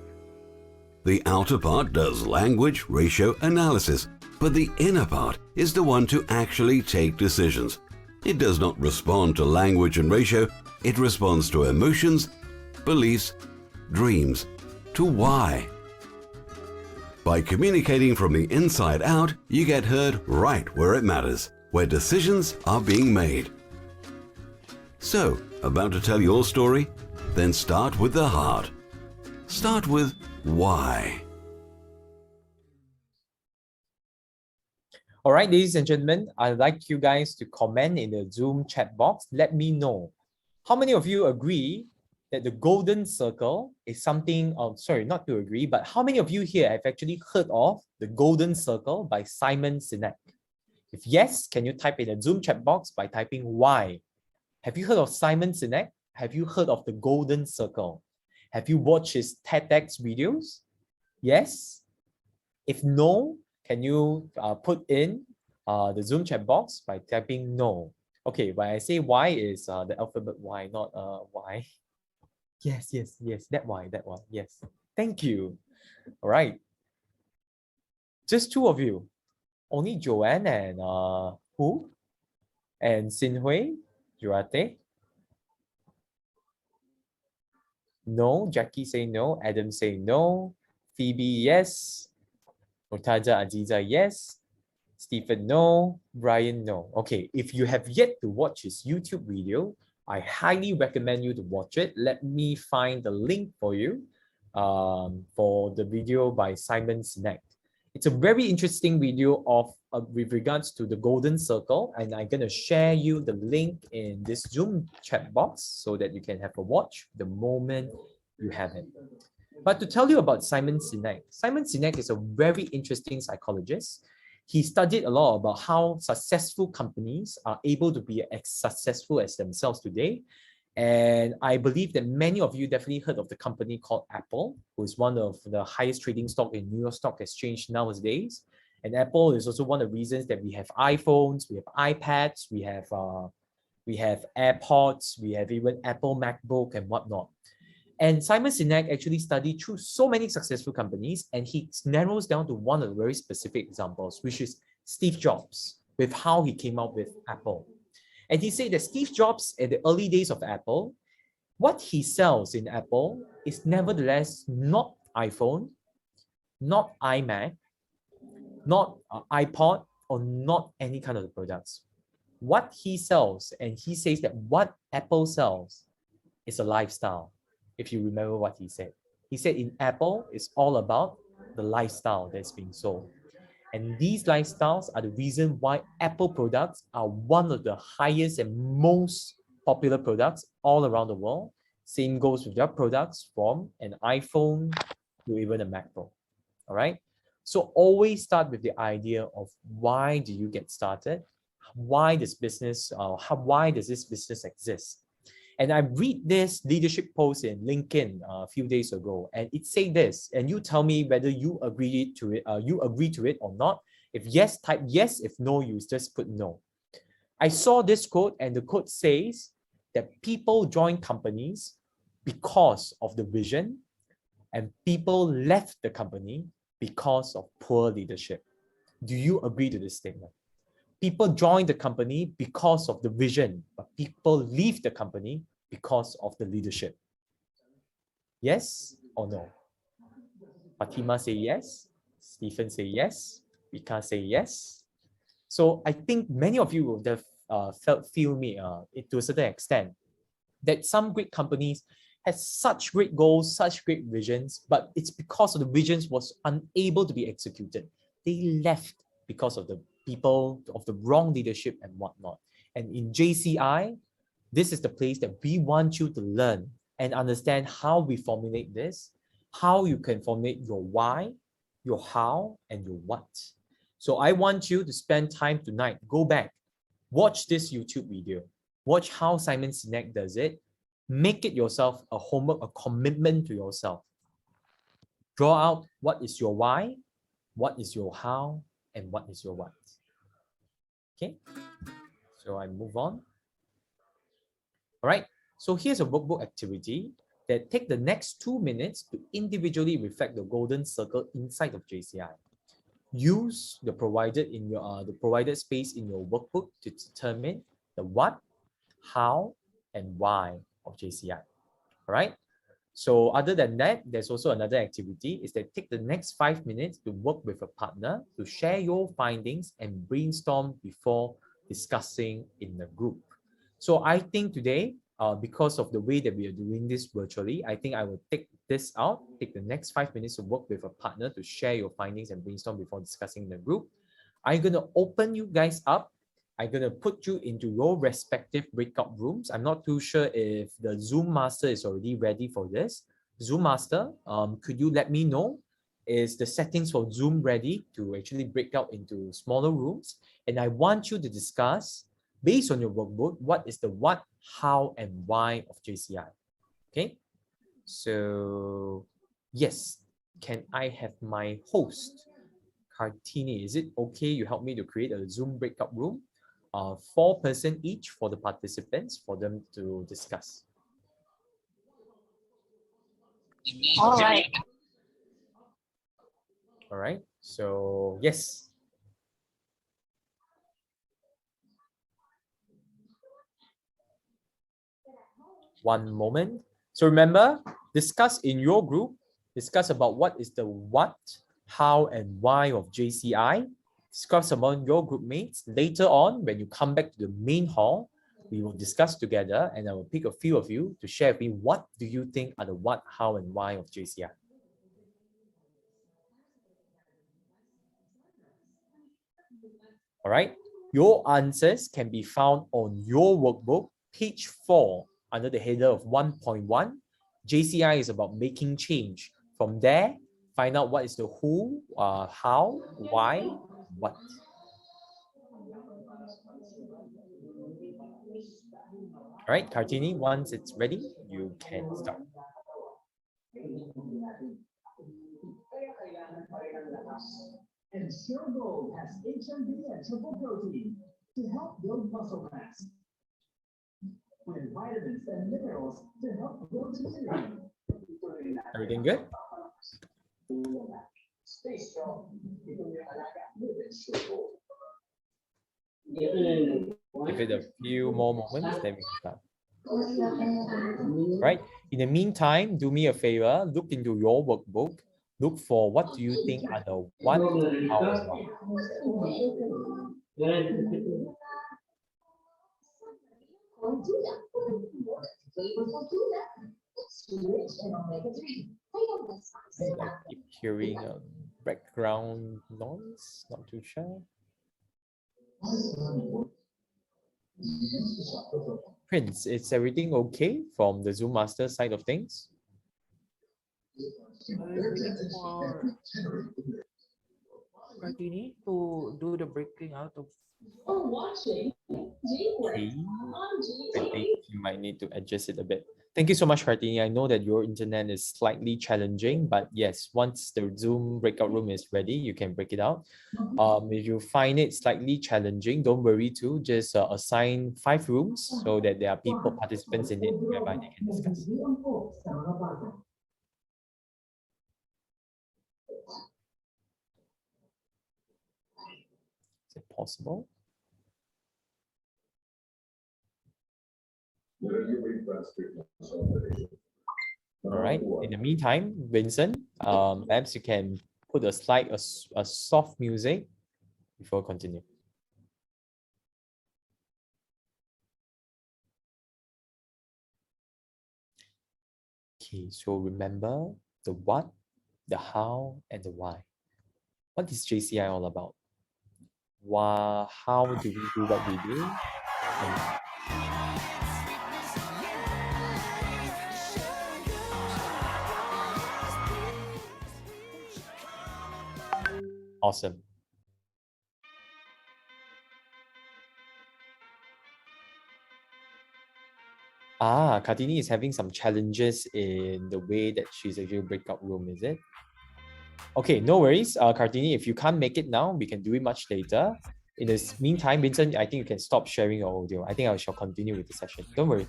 The outer part does language, ratio, analysis, but the inner part is the one to actually take decisions. It does not respond to language and ratio, it responds to emotions, beliefs, dreams, to why. By communicating from the inside out, you get heard right where it matters, where decisions are being made. So, about to tell your story? Then start with the heart. Start with why. All right, ladies and gentlemen, I'd like you guys to comment in the Zoom chat box. Let me know. How many of you agree that the golden circle is something, sorry, not to agree, but how many of you here have actually heard of the golden circle by Simon Sinek? If yes, can you type in the Zoom chat box by typing why? Have you heard of Simon Sinek? Have you heard of the golden circle? Have you watched his TEDx videos? Yes? If no, can you put in the Zoom chat box by typing no? Okay, when I say why is the alphabet Y, not Y. Yes, yes, yes, that one, yes. Thank you. All right. Just two of you. Only Joanne and who? And Sinhui, Jurate. No, Jackie say no, Adam say no, Phoebe yes, Murtaja Aziza yes, Stephen no, Brian no. Okay, if you have yet to watch his YouTube video, I highly recommend you to watch it. Let me find the link for you for the video by Simon Sinek. It's a very interesting video of with regards to the golden circle, and I'm going to share you the link in this Zoom chat box so that you can have a watch the moment you have it. But to tell you about Simon Sinek is a very interesting psychologist. He studied a lot about how successful companies are able to be as successful as themselves today. And I believe that many of you definitely heard of the company called Apple, who is one of the highest trading stock in New York Stock Exchange nowadays. And Apple is also one of the reasons that we have iPhones, we have iPads, we have AirPods, we have even Apple MacBook and whatnot. And Simon Sinek actually studied through so many successful companies, and he narrows down to one of the very specific examples, which is Steve Jobs, with how he came out with Apple. And he said that Steve Jobs, at the early days of Apple, what he sells in Apple is nevertheless not iPhone, not iMac, not iPod, or not any kind of the products. What he sells, and he says that what Apple sells is a lifestyle. If you remember what he said in Apple, it's all about the lifestyle that's being sold. And these lifestyles are the reason why Apple products are one of the highest and most popular products all around the world. Same goes with their products from an iPhone to even a MacBook. All right. So always start with the idea of why do you get started? Why does business, why does this business exist? And I read this leadership post in LinkedIn a few days ago, and it said this, and you tell me whether you agree to it or not. If yes, type yes. If no, you just put no. I saw this quote, and the quote says that people join companies because of the vision, and people left the company because of poor leadership. Do you agree to this statement? People join the company because of the vision, but people leave the company because of the leadership. Yes or no? Fatima say yes. Stephen say yes. Vika say yes. So I think many of you would have feel me to a certain extent that some great companies have such great goals, such great visions, but it's because of the visions was unable to be executed. They left because of the people, of the wrong leadership and whatnot. And in JCI, this is the place that we want you to learn and understand how we formulate this, how you can formulate your why, your how, and your what. So I want you to spend time tonight, go back, watch this YouTube video, watch how Simon Sinek does it, Make it yourself a homework, a commitment to yourself. Draw out what is your why, what is your how, and what is your what. Okay, so I move on. All right, so here's a workbook activity that take the next 2 minutes to individually reflect the golden circle inside of JCI. Use the provided space in your workbook to determine the what, how, and why of JCI. All right. So other than that, there's also another activity is that take the next 5 minutes to work with a partner to share your findings and brainstorm before discussing in the group. So I think today, because of the way that we are doing this virtually, I think I will take this out, take the next 5 minutes to work with a partner to share your findings and brainstorm before discussing in the group. I'm going to open you guys up. I'm going to put you into your respective breakout rooms. I'm not too sure if the Zoom master is already ready for this. Zoom master, could you let me know? Is the settings for Zoom ready to actually break out into smaller rooms? And I want you to discuss, based on your workbook, what is the what, how, and why of JCI. Okay? So, yes, can I have my host, Kartini? Is it okay you help me to create a Zoom breakout room? 4 person each for the participants for them to discuss. All right. All right. So yes. One moment. So remember, discuss in your group, discuss about what is the what, how, and why of JCI. Discuss among your group mates. Later on, when you come back to the main hall, we will discuss together and I will pick a few of you to share with me what do you think are the what, how, and why of JCI. All right. Your answers can be found on your workbook, page 4, under the header of 1.1. JCI is about making change. From there, find out what is the who, how, why, what. All right, Kartini, once it's ready, you can start. Ensure Gold has HMB and triple protein to help build muscle mass, with vitamins and minerals to help build immunity. Everything good? Stay strong. Give it a few more moments, then we can start. Right. In the meantime, do me a favor, look into your workbook. Look for what do you think are the what, how, and why. I keep hearing a background noise, not too sure. Prince, is everything okay from the Zoom Master side of things? I'm waiting for Kartini to do the breaking out of. Okay. I think you might need to adjust it a bit. Thank you so much, Kartini. I know that your internet is slightly challenging, but yes, once the Zoom breakout room is ready, you can break it out. If you find it slightly challenging, don't worry too. Just assign 5 rooms so that there are participants in it whereby they can discuss. Is it possible? All right. In the meantime, Vincent, perhaps you can put a soft music before continue. Okay, so remember the what, the how, and the why. What is JCI all about? How do we do what we do? Awesome. Kartini is having some challenges in the way that she's actually breakout room, is it? Okay, no worries. Kartini, if you can't make it now, we can do it much later. In the meantime, Vincent, I think you can stop sharing your audio. I think I shall continue with the session. Don't worry.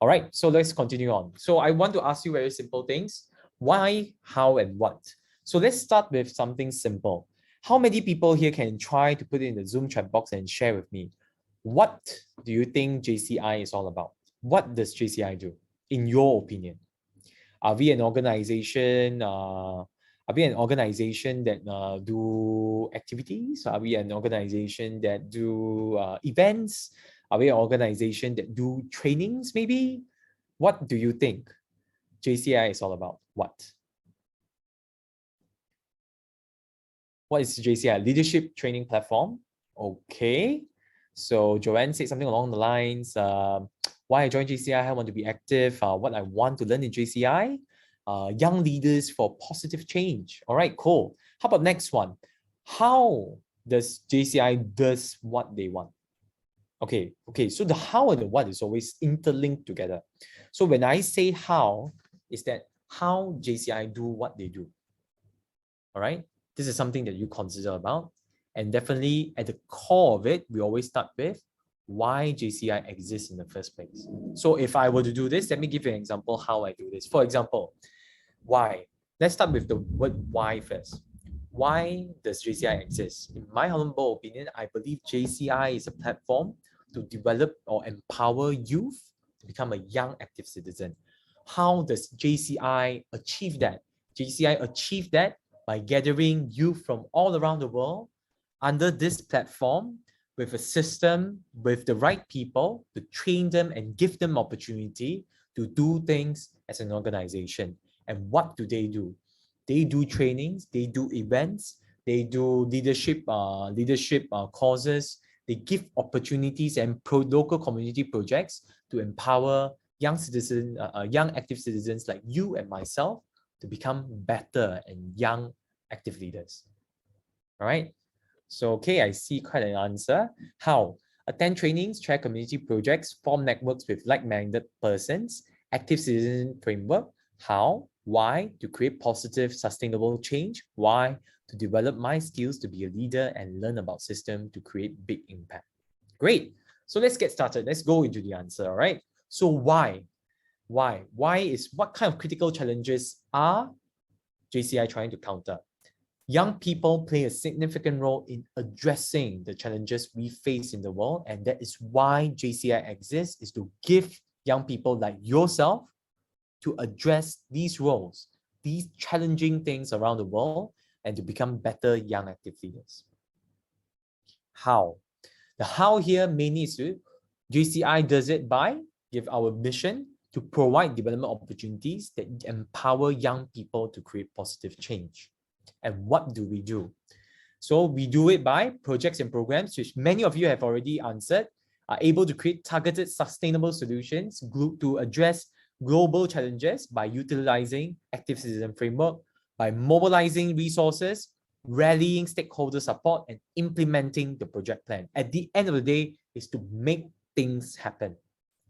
All right, so let's continue on. So I want to ask you very simple things. Why, how, and what? So let's start with something simple. How many people here can try to put it in the Zoom chat box and share with me? What do you think JCI is all about? What does JCI do, in your opinion? Are we an organization? Are we an organization that do activities? Are we an organization that do events? Are we an organization that do trainings, maybe? What do you think JCI is all about? What? What is JCI? Leadership training platform. Okay. So Joanne said something along the lines, why I joined JCI, I want to be active, what I want to learn in JCI, young leaders for positive change. All right, cool. How about next one? How does JCI does what they want? Okay, so the how and the what is always interlinked together. So when I say how, is that how JCI do what they do. All right, this is something that you consider about. And definitely at the core of it, we always start with why JCI exists in the first place. So if I were to do this, let me give you an example how I do this. For example, why? Let's start with the word why first. Why does JCI exist? In my humble opinion, I believe JCI is a platform to develop or empower youth to become a young active citizen. How does JCI achieve that? JCI achieved that by gathering youth from all around the world under this platform with a system, with the right people to train them and give them opportunity to do things as an organization. And what do? They do trainings, they do events, they do leadership courses, they give opportunities and local community projects to empower young citizens, young active citizens like you and myself to become better and young active leaders. All right. So, okay, I see quite an answer. How? Attend trainings, chair community projects, form networks with like-minded persons, active citizen framework. How? Why? To create positive, sustainable change. Why? To develop my skills to be a leader and learn about system to create big impact. Great. So let's get started. Let's go into the answer, all right? So why? Why? Why is what kind of critical challenges are JCI trying to counter? Young people play a significant role in addressing the challenges we face in the world, and that is why JCI exists, is to give young people like yourself to address these roles, these challenging things around the world, and to become better young active leaders. How? The how here mainly is to JCI does it by give our mission to provide development opportunities that empower young people to create positive change. And what do we do? So we do it by projects and programs, which many of you have already answered, are able to create targeted sustainable solutions to address global challenges by utilizing active citizen framework, by mobilizing resources, rallying stakeholder support, and implementing the project plan. At the end of the day, is to make things happen.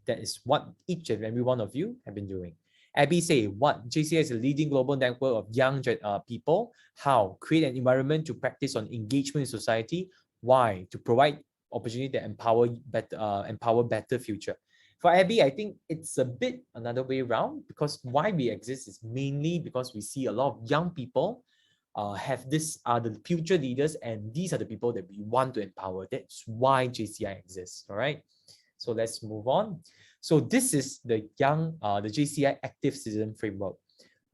That is what each and every one of you have been doing. Abby say, what? JCI is a leading global network of young people. How? Create an environment to practice on engagement in society. Why? To provide opportunity that empower better future. For Abby, I think it's a bit another way around, because why we exist is mainly because we see a lot of young people have this are the future leaders, and these are the people that we want to empower. That's why JCI exists. All right. So let's move on. So this is the the JCI Active Citizen Framework.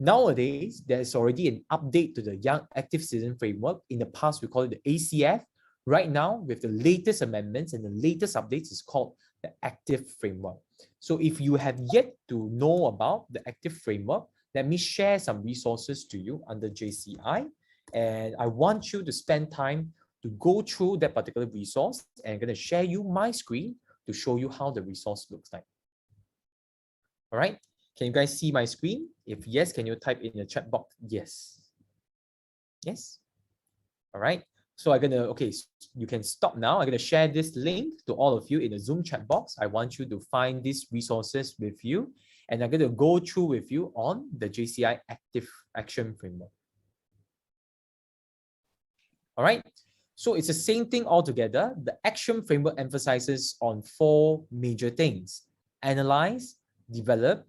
Nowadays, there's already an update to the Young Active Citizen Framework. In the past, we call it the ACF. Right now, with the latest amendments and the latest updates, is called the Active Framework. So if you have yet to know about the Active Framework, let me share some resources to you under JCI. And I want you to spend time to go through that particular resource, and I'm going to share you my screen to show you how the resource looks like. All right, can you guys see my screen? If yes, can you type in the chat box? Yes. Yes. All right. So you can stop now. I'm gonna share this link to all of you in the Zoom chat box. I want you to find these resources with you, and I'm gonna go through with you on the JCI Active Action Framework. All right, so it's the same thing altogether. The action framework emphasizes on 4 major things: analyze, develop,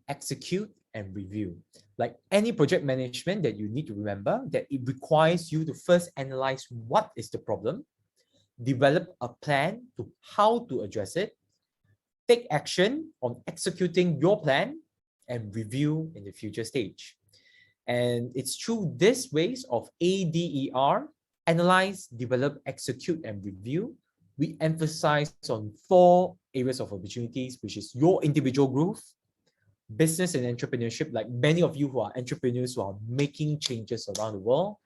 execute, and review. Like any project management, that you need to remember that it requires you to first analyze what is the problem, develop a plan to how to address it, take action on executing your plan, and review in the future stage. And it's through these ways of ADER, analyze, develop, execute, and review, we emphasize on 4 areas of opportunities, which is your individual growth, business and entrepreneurship, like many of you who are entrepreneurs who are making changes around the world,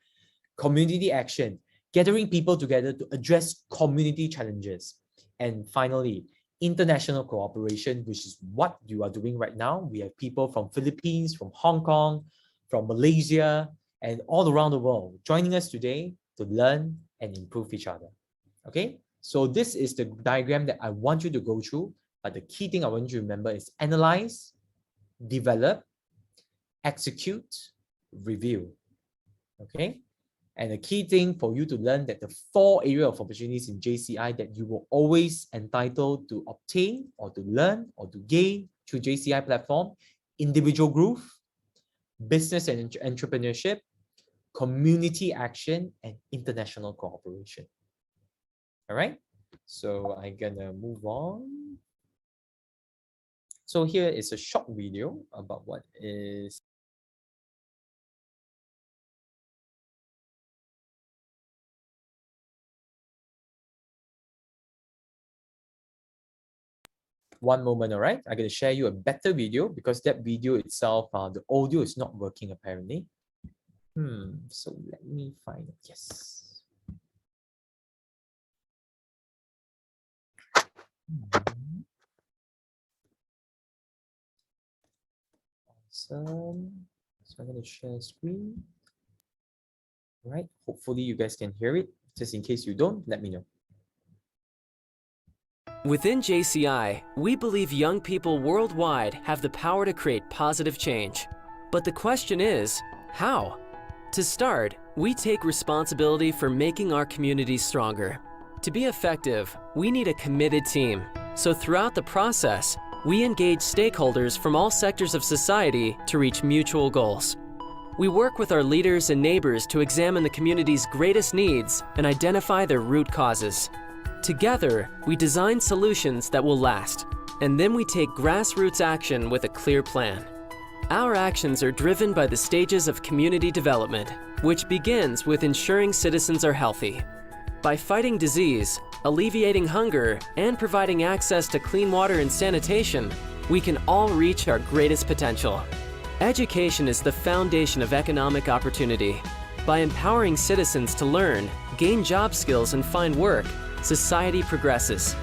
community action, gathering people together to address community challenges, and finally, international cooperation, which is what you are doing right now. We have people from Philippines, from Hong Kong, from Malaysia, and all around the world joining us today to learn and improve each other. Okay, so this is the diagram that I want you to go through, but the key thing I want you to remember is analyze, develop, execute, review. Okay, and the key thing for you to learn that the 4 areas of opportunities in JCI that you will always entitled to obtain or to learn or to gain through JCI platform: individual growth, business and entrepreneurship, community action, and international cooperation. All right, so I'm gonna move on. So here is a short video about what is one moment. All right, I'm going to share you a better video because that video itself, the audio is not working apparently. So let me find it. Yes. Awesome. So I'm going to share screen. All right, hopefully you guys can hear it. Just in case you don't, let me know. Within JCI, we believe young people worldwide have the power to create positive change. But the question is, how? To start, we take responsibility for making our communities stronger. To be effective, we need a committed team. So throughout the process, we engage stakeholders from all sectors of society to reach mutual goals. We work with our leaders and neighbors to examine the community's greatest needs and identify their root causes. Together, we design solutions that will last, and then we take grassroots action with a clear plan. Our actions are driven by the stages of community development, which begins with ensuring citizens are healthy. By fighting disease, alleviating hunger, and providing access to clean water and sanitation, we can all reach our greatest potential. Education is the foundation of economic opportunity. By empowering citizens to learn, gain job skills, and find work, society progresses.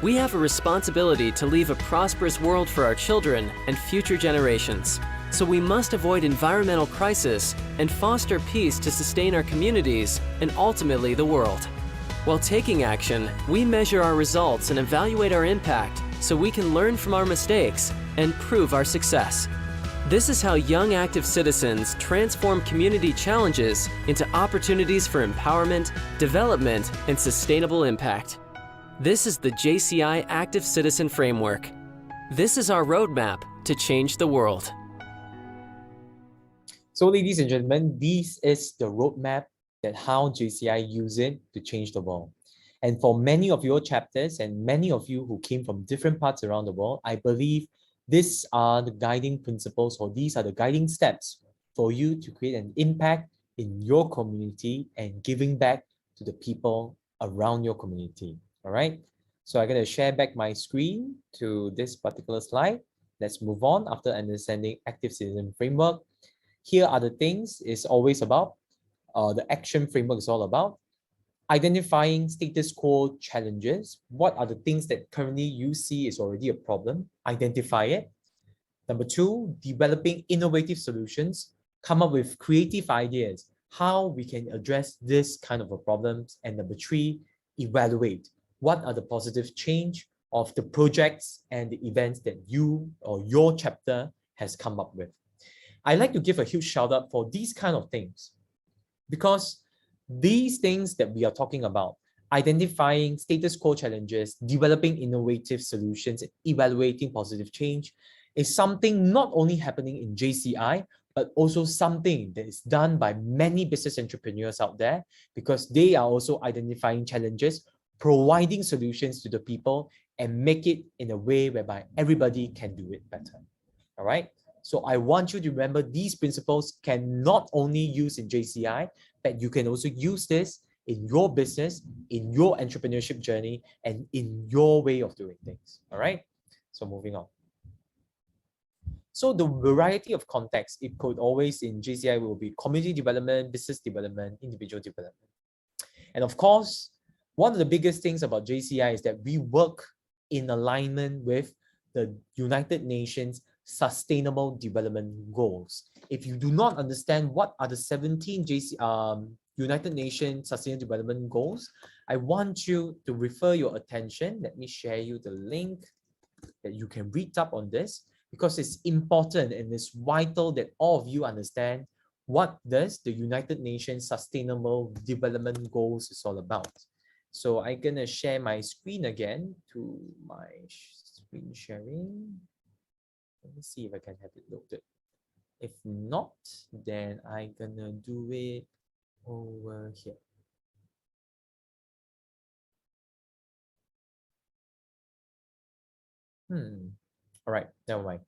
We have a responsibility to leave a prosperous world for our children and future generations. So we must avoid environmental crisis and foster peace to sustain our communities and ultimately the world. While taking action, we measure our results and evaluate our impact so we can learn from our mistakes and prove our success. This is how young active citizens transform community challenges into opportunities for empowerment, development, and sustainable impact. This is the JCI Active Citizen Framework. This is our roadmap to change the world. So ladies and gentlemen, this is the roadmap that how JCI use it to change the world. And for many of your chapters and many of you who came from different parts around the world, I believe these are the guiding principles, or these are the guiding steps for you to create an impact in your community and giving back to the people around your community. All right. So I'm going to share back my screen to this particular slide. Let's move on after understanding Active Citizen Framework. Here are the things it's always about. The action framework is all about identifying status quo challenges. What are the things that currently you see is already a problem? Identify it. Number 2, developing innovative solutions. Come up with creative ideas how we can address this kind of a problems. And number three, evaluate what are the positive change of the projects and the events that you or your chapter has come up with. I like to give a huge shout out for these kind of things, because these things that we are talking about, identifying status quo challenges, developing innovative solutions, evaluating positive change, is something not only happening in JCI, but also something that is done by many business entrepreneurs out there, because they are also identifying challenges, providing solutions to the people, and make it in a way whereby everybody can do it better. All right. So I want you to remember these principles can not only use in JCI, but you can also use this in your business, in your entrepreneurship journey, and in your way of doing things. All right. So moving on. So the variety of context, it could always in JCI will be community development, business development, individual development. And of course, one of the biggest things about JCI is that we work in alignment with the United Nations Sustainable Development Goals. If you do not understand what are the 17 United Nations Sustainable Development Goals, I want you to refer your attention. Let me share you the link that you can read up on this, because it's important and it's vital that all of you understand what does the United Nations Sustainable Development Goals is all about. So I'm gonna share my screen again to my screen sharing. Let me see if I can have it loaded. If not, then I'm gonna do it over here. All right, never mind.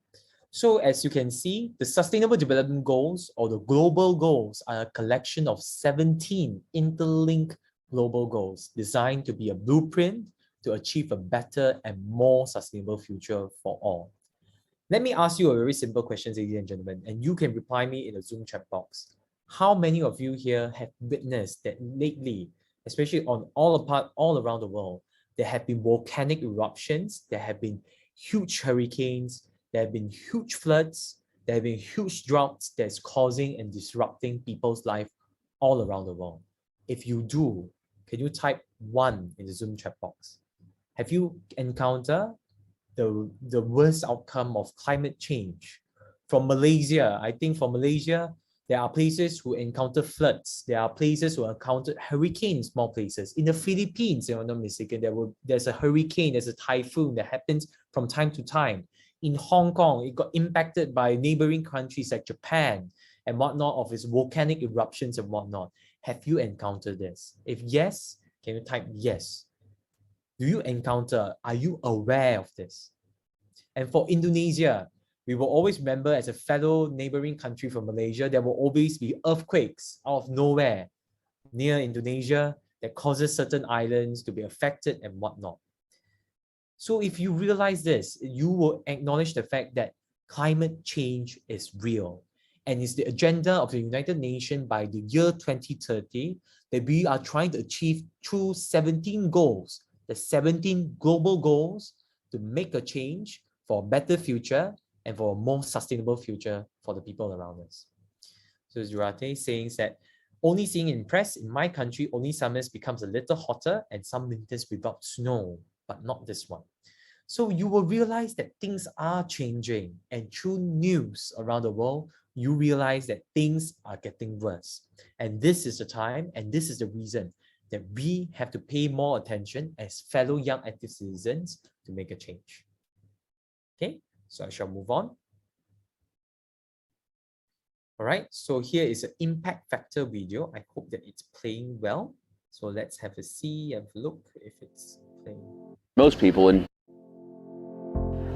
So as you can see, the Sustainable Development Goals or the Global Goals are a collection of 17 interlinked global goals designed to be a blueprint to achieve a better and more sustainable future for all. Let me ask you a very simple question, ladies and gentlemen, and you can reply me in the Zoom chat box. How many of you here have witnessed that lately, especially on all around the world, there have been volcanic eruptions, there have been huge hurricanes, there have been huge floods, there have been huge droughts that's causing and disrupting people's life all around the world? If you do, can you type 1 in the Zoom chat box? Have you encountered the worst outcome of climate change? From Malaysia, I think for Malaysia, there are places who encounter floods. There are places who encountered hurricanes, small places. In the Philippines, if I'm not mistaken, there's a hurricane, there's a typhoon that happens from time to time. In Hong Kong, it got impacted by neighboring countries like Japan and whatnot of its volcanic eruptions and whatnot. Have you encountered this? If yes, can you type yes? Do you encounter, are you aware of this? And for Indonesia, we will always remember, as a fellow neighboring country from Malaysia, there will always be earthquakes out of nowhere near Indonesia that causes certain islands to be affected and whatnot. So if you realize this, you will acknowledge the fact that climate change is real. And it's the agenda of the United Nations by the year 2030 that we are trying to achieve through 17 goals, the 17 global goals to make a change for a better future and for a more sustainable future for the people around us. So Zurate saying that, only seeing in press, in my country, only summers becomes a little hotter and some winters without snow, but not this one. So you will realize that things are changing, and through news around the world, you realize that things are getting worse. And this is the time, and this is the reason that we have to pay more attention as fellow young active citizens to make a change. Okay, so I shall move on. All right, so here is an impact factor video. I hope that it's playing well. So let's have a see, have a look if it's playing. Most people, and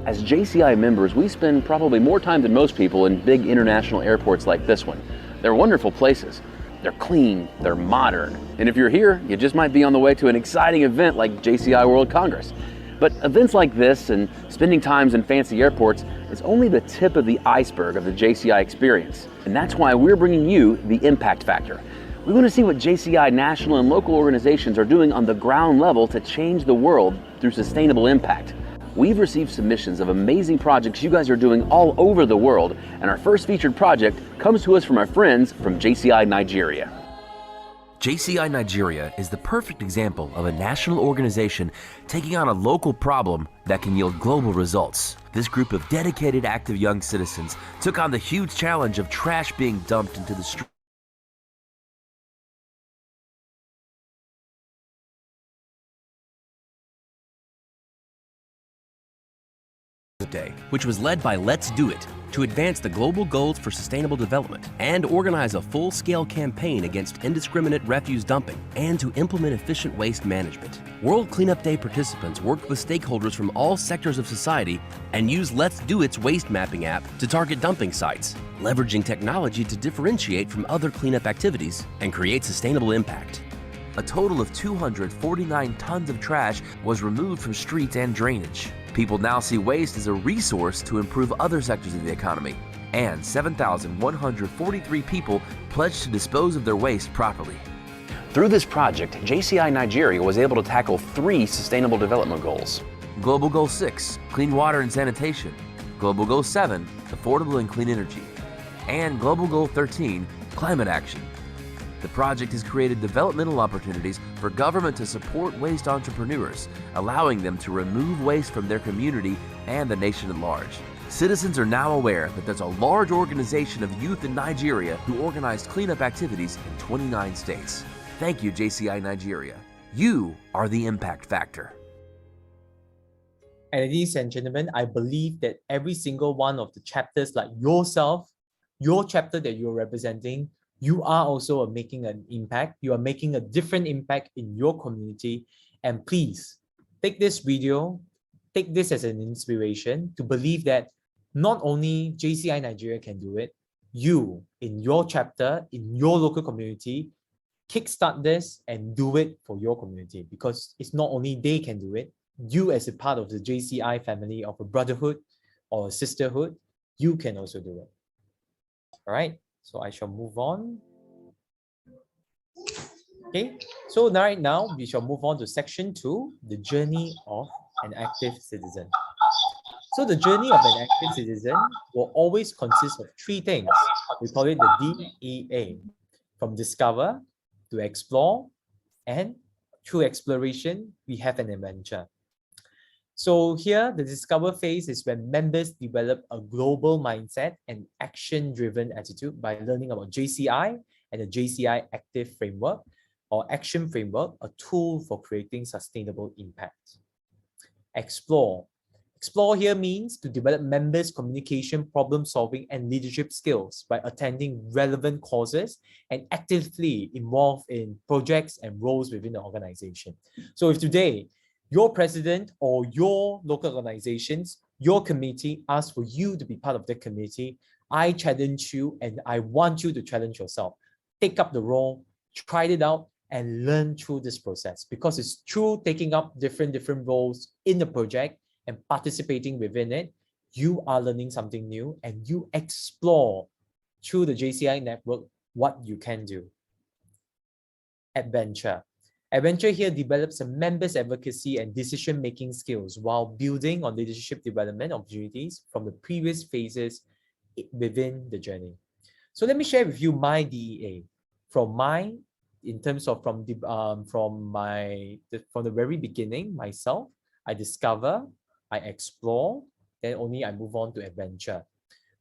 as JCI members, we spend probably more time than most people in big international airports like this one. They're wonderful places. They're clean, they're modern. And if you're here, you just might be on the way to an exciting event like JCI World Congress. But events like this and spending times in fancy airports is only the tip of the iceberg of the JCI experience. And that's why we're bringing you the Impact Factor. We want to see what JCI national and local organizations are doing on the ground level to change the world through sustainable impact. We've received submissions of amazing projects you guys are doing all over the world, and our first featured project comes to us from our friends from JCI Nigeria. JCI Nigeria is the perfect example of a national organization taking on a local problem that can yield global results. This group of dedicated, active young citizens took on the huge challenge of trash being dumped into the street. Day, which was led by Let's Do It, to advance the global goals for sustainable development and organize a full-scale campaign against indiscriminate refuse dumping and to implement efficient waste management. World Cleanup Day participants worked with stakeholders from all sectors of society and used Let's Do It's waste mapping app to target dumping sites, leveraging technology to differentiate from other cleanup activities and create sustainable impact. A total of 249 tons of trash was removed from streets and drainage. People now see waste as a resource to improve other sectors of the economy, and 7,143 people pledged to dispose of their waste properly. Through this project, JCI Nigeria was able to tackle 3 Sustainable Development Goals. Global Goal 6, Clean Water and Sanitation. Global Goal 7, Affordable and Clean Energy. And Global Goal 13, Climate Action. The project has created developmental opportunities for government to support waste entrepreneurs, allowing them to remove waste from their community and the nation at large. Citizens are now aware that there's a large organization of youth in Nigeria who organized cleanup activities in 29 states. Thank you, JCI Nigeria. You are the impact factor. And ladies and gentlemen, I believe that every single one of the chapters, like yourself, your chapter that you're representing, you are also making an impact. You are making a different impact in your community. And please take this video, take this as an inspiration to believe that not only JCI Nigeria can do it, you in your chapter, in your local community, kickstart this and do it for your community, because it's not only they can do it, you as a part of the JCI family of a brotherhood or a sisterhood, you can also do it. All right. So I shall move on. Okay, so right now we shall move on to section 2, the journey of an active citizen. So the journey of an active citizen will always consist of 3 things. We call it the DEA, from discover to explore, and through exploration, we have an adventure. So here, the discover phase is when members develop a global mindset and action-driven attitude by learning about JCI and the JCI Active Framework or Action Framework, a tool for creating sustainable impact. Explore. Explore here means to develop members' communication, problem-solving, and leadership skills by attending relevant courses and actively involved in projects and roles within the organization. So if today, your president or your local organizations, your committee asks for you to be part of the committee, I challenge you and I want you to challenge yourself. Take up the role, try it out, and learn through this process, because it's through taking up different roles in the project and participating within it, you are learning something new and you explore through the JCI network what you can do. Adventure. Adventure here develops a members' advocacy and decision-making skills while building on leadership development opportunities from the previous phases within the journey. So let me share with you my DEA. From the very beginning, myself, I discover, I explore, then only I move on to adventure.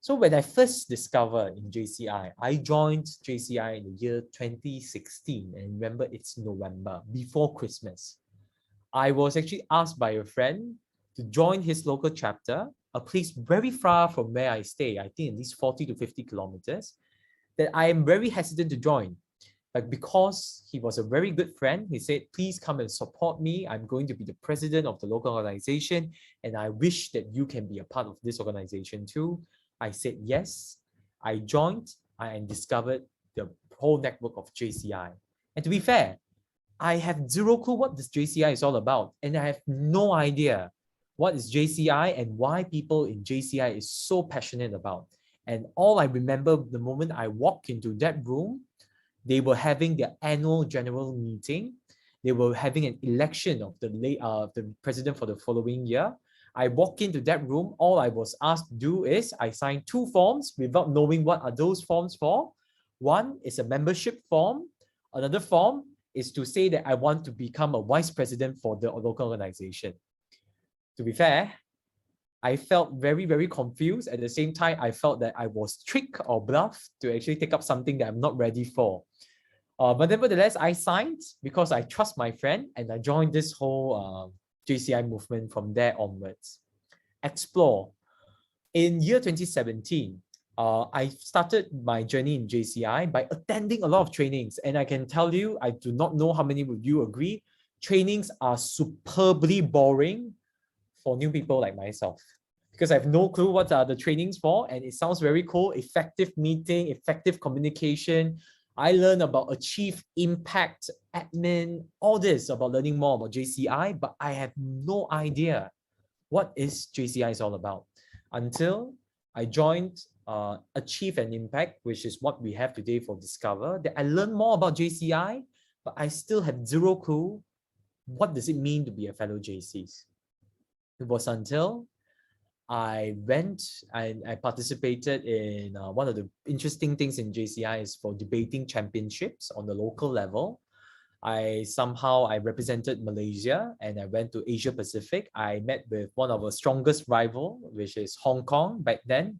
So when I first discovered in JCI, I joined JCI in the year 2016, and remember it's November, before Christmas. I was actually asked by a friend to join his local chapter, a place very far from where I stay, I think at least 40 to 50 kilometers, that I am very hesitant to join. But because he was a very good friend, he said, please come and support me. I'm going to be the president of the local organization, and I wish that you can be a part of this organization too. I said yes. I joined and discovered the whole network of JCI. And to be fair, I have zero clue what this JCI is all about. And I have no idea what is JCI and why people in JCI is so passionate about. And all I remember the moment I walked into that room, they were having their annual general meeting. They were having an election of the president for the following year. I walk into that room, all I was asked to do is I signed 2 forms without knowing what are those forms for. One is a membership form, Another form is to say that I want to become a vice president for the local organization. To be fair, I felt very, very confused. At the same time, I felt that I was tricked or bluffed to actually take up something that I'm not ready for. But nevertheless, I signed because I trust my friend, and I joined this whole JCI movement from there onwards. Explore. In year 2017, I started my journey in JCI by attending a lot of trainings. And I can tell you, I do not know how many of you agree, trainings are superbly boring for new people like myself, because I have no clue what are the trainings for, and it sounds very cool. Effective meeting, effective communication. I learned about achieve impact, admin, all this about learning more about JCI, but I have no idea what is JCI is all about until I joined Achieve and Impact, which is what we have today for Discover, that I learned more about JCI, but I still have zero clue what does it mean to be a fellow JCs. It was until I went and I participated in one of the interesting things in JCI is for debating championships on the local level. I represented Malaysia and I went to Asia Pacific. I met with one of our strongest rival, which is Hong Kong back then.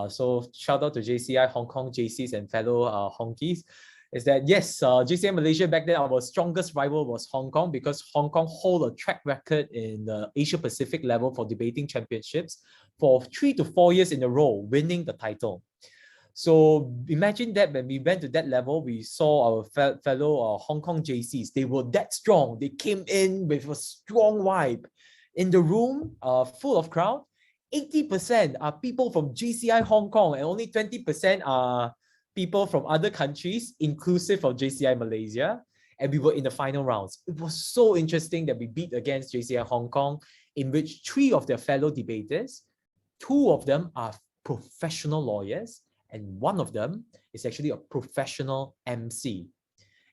So shout out to JCI Hong Kong JCs and fellow honkies. Is that yes, JCI Malaysia back then, our strongest rival was Hong Kong, because Hong Kong hold a track record in the Asia Pacific level for debating championships for 3 to 4 years in a row, winning the title. So imagine that when we went to that level, we saw our fellow Hong Kong JCs. They were that strong. They came in with a strong vibe. In the room, full of crowd, 80% are people from JCI Hong Kong and only 20% are people from other countries, inclusive of JCI Malaysia, and we were in the final rounds. It was so interesting that we beat against JCI Hong Kong, in which 3 of their fellow debaters, 2 of them are professional lawyers, and 1 of them is actually a professional MC.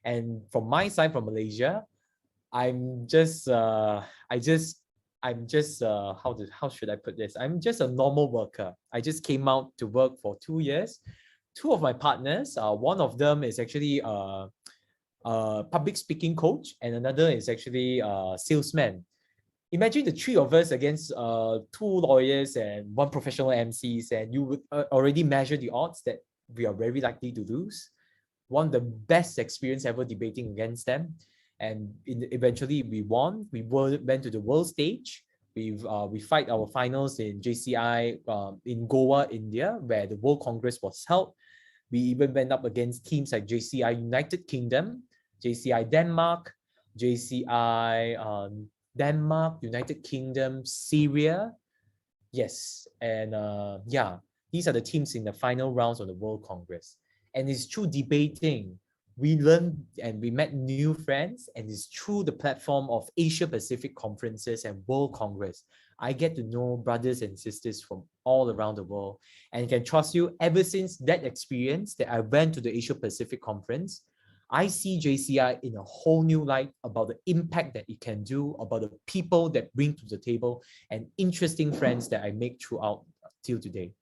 And from my side, from Malaysia, how should I put this? I'm just a normal worker. I just came out to work for 2 years. 2 of my partners, one of them is actually a public speaking coach, and another is actually a salesman. Imagine the 3 of us against 2 lawyers and 1 professional MCs, and you would already measure the odds that we are very likely to lose. One of the best experience ever debating against them, and eventually we won. We went to the world stage. We fight our finals in JCI in Goa, India, where the World Congress was held. We even went up against teams like JCI United Kingdom, JCI Denmark, JCI Denmark, United Kingdom, Syria. Yes, and yeah, these are the teams in the final rounds of the World Congress. And it's through debating, we learned and we met new friends, and it's through the platform of Asia Pacific conferences and World Congress, I get to know brothers and sisters from all around the world. And can trust you, ever since that experience that I went to the Asia Pacific conference, I see JCI in a whole new light about the impact that it can do, about the people that bring to the table, and interesting friends that I make throughout till today.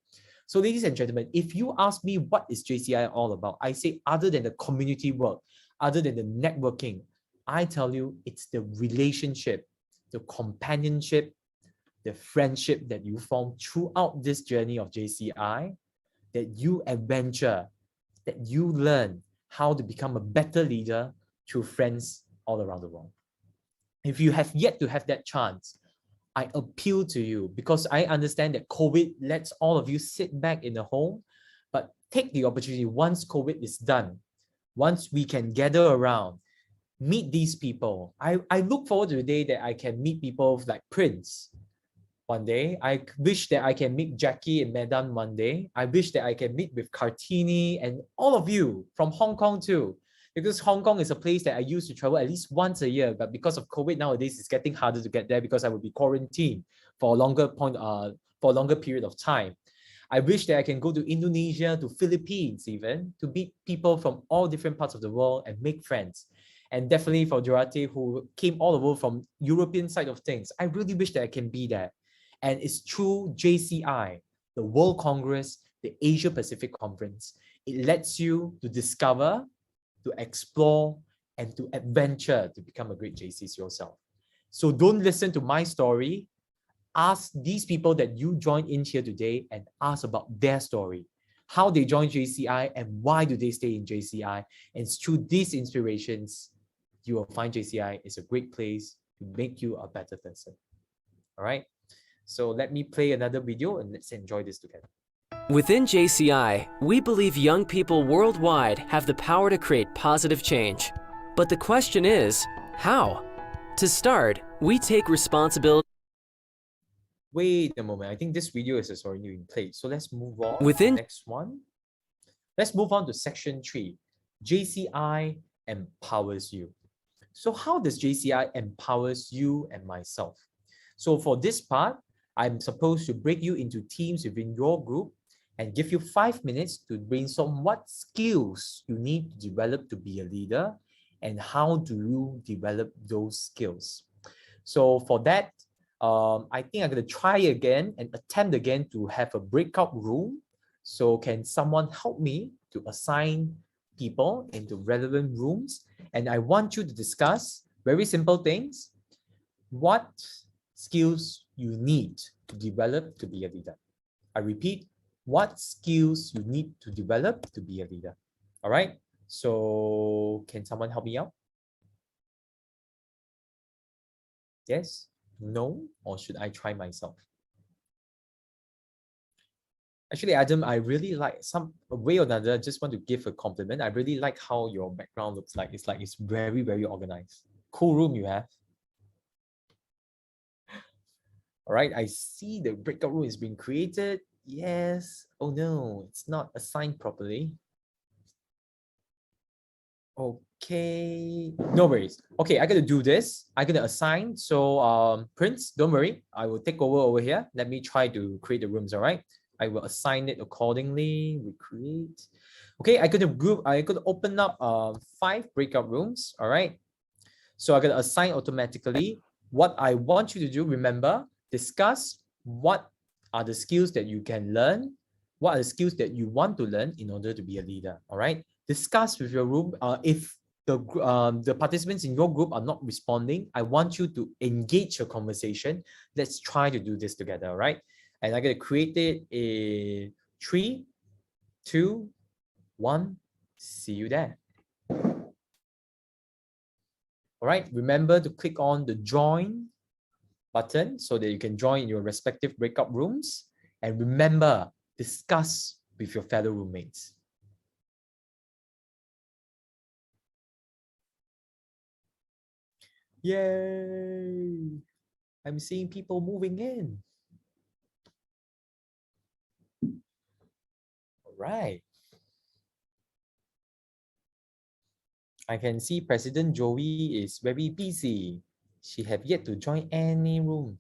So ladies and gentlemen, if you ask me what is JCI all about, I say other than the community work, other than the networking, I tell you it's the relationship, the companionship, the friendship that you form throughout this journey of JCI, that you adventure, that you learn how to become a better leader through friends all around the world. If you have yet to have that chance, I appeal to you, because I understand that COVID lets all of you sit back in the home, but take the opportunity once COVID is done, once we can gather around, meet these people. I look forward to the day that I can meet people like Prince one day. I wish that I can meet Jackie in Medan one day. I wish that I can meet with Kartini and all of you from Hong Kong too. Because Hong Kong is a place that I used to travel at least once a year, but because of COVID nowadays, it's getting harder to get there because I will be quarantined for a longer period of time. I wish that I can go to Indonesia, to Philippines even, to meet people from all different parts of the world and make friends. And definitely for Jorate, who came all over from European side of things, I really wish that I can be there. And it's through JCI, the World Congress, the Asia Pacific Conference. It lets you to discover to explore, and to adventure to become a great JCs yourself. So don't listen to my story. Ask these people that you joined in here today and ask about their story, how they joined JCI and why do they stay in JCI. And through these inspirations, you will find JCI is a great place to make you a better person. All right. So let me play another video and let's enjoy this together. Within JCI, we believe young people worldwide have the power to create positive change. But the question is, how? To start, we take responsibility. Wait a moment. I think this video is already in place. So let's move on Within to the next one. Let's move on to section 3. JCI empowers you. So how does JCI empowers you and myself? So for this part, I'm supposed to break you into teams within your group and give you 5 minutes to brainstorm what skills you need to develop to be a leader and how do you develop those skills. So for that, I think I'm going to try again and attempt again to have a breakout room. So can someone help me to assign people into relevant rooms? And I want you to discuss very simple things. What skills you need to develop to be a leader? I repeat, what skills you need to develop to be a leader? All right. So can someone help me out? Yes? No? Or should I try myself? Actually, Adam, I really like some way or another, just want to give a compliment. I really like how your background looks like. It's very, very organized. Cool room you have. All right, I see the breakout room is being created. Yes. Oh no, it's not assigned properly. Okay, no worries. Okay, I gotta do this. I gotta assign. So Prince, don't worry. I will take over here. Let me try to create the rooms, all right? I will assign it accordingly. We create. Okay, I could open up 5 breakout rooms, all right? So I gotta assign automatically. What I want you to do, remember, discuss what are the skills that you can learn, what are the skills that you want to learn in order to be a leader, all right? Discuss with your room. If the participants in your group are not responding, I want you to engage a conversation. Let's try to do this together, all right? And I'm going to create it in 3, 2, 1. See you there. All right, remember to click on the join button so that you can join your respective breakout rooms. And remember, discuss with your fellow roommates. Yay! I'm seeing people moving in. All right. I can see President Joey is very busy. She have yet to join any room.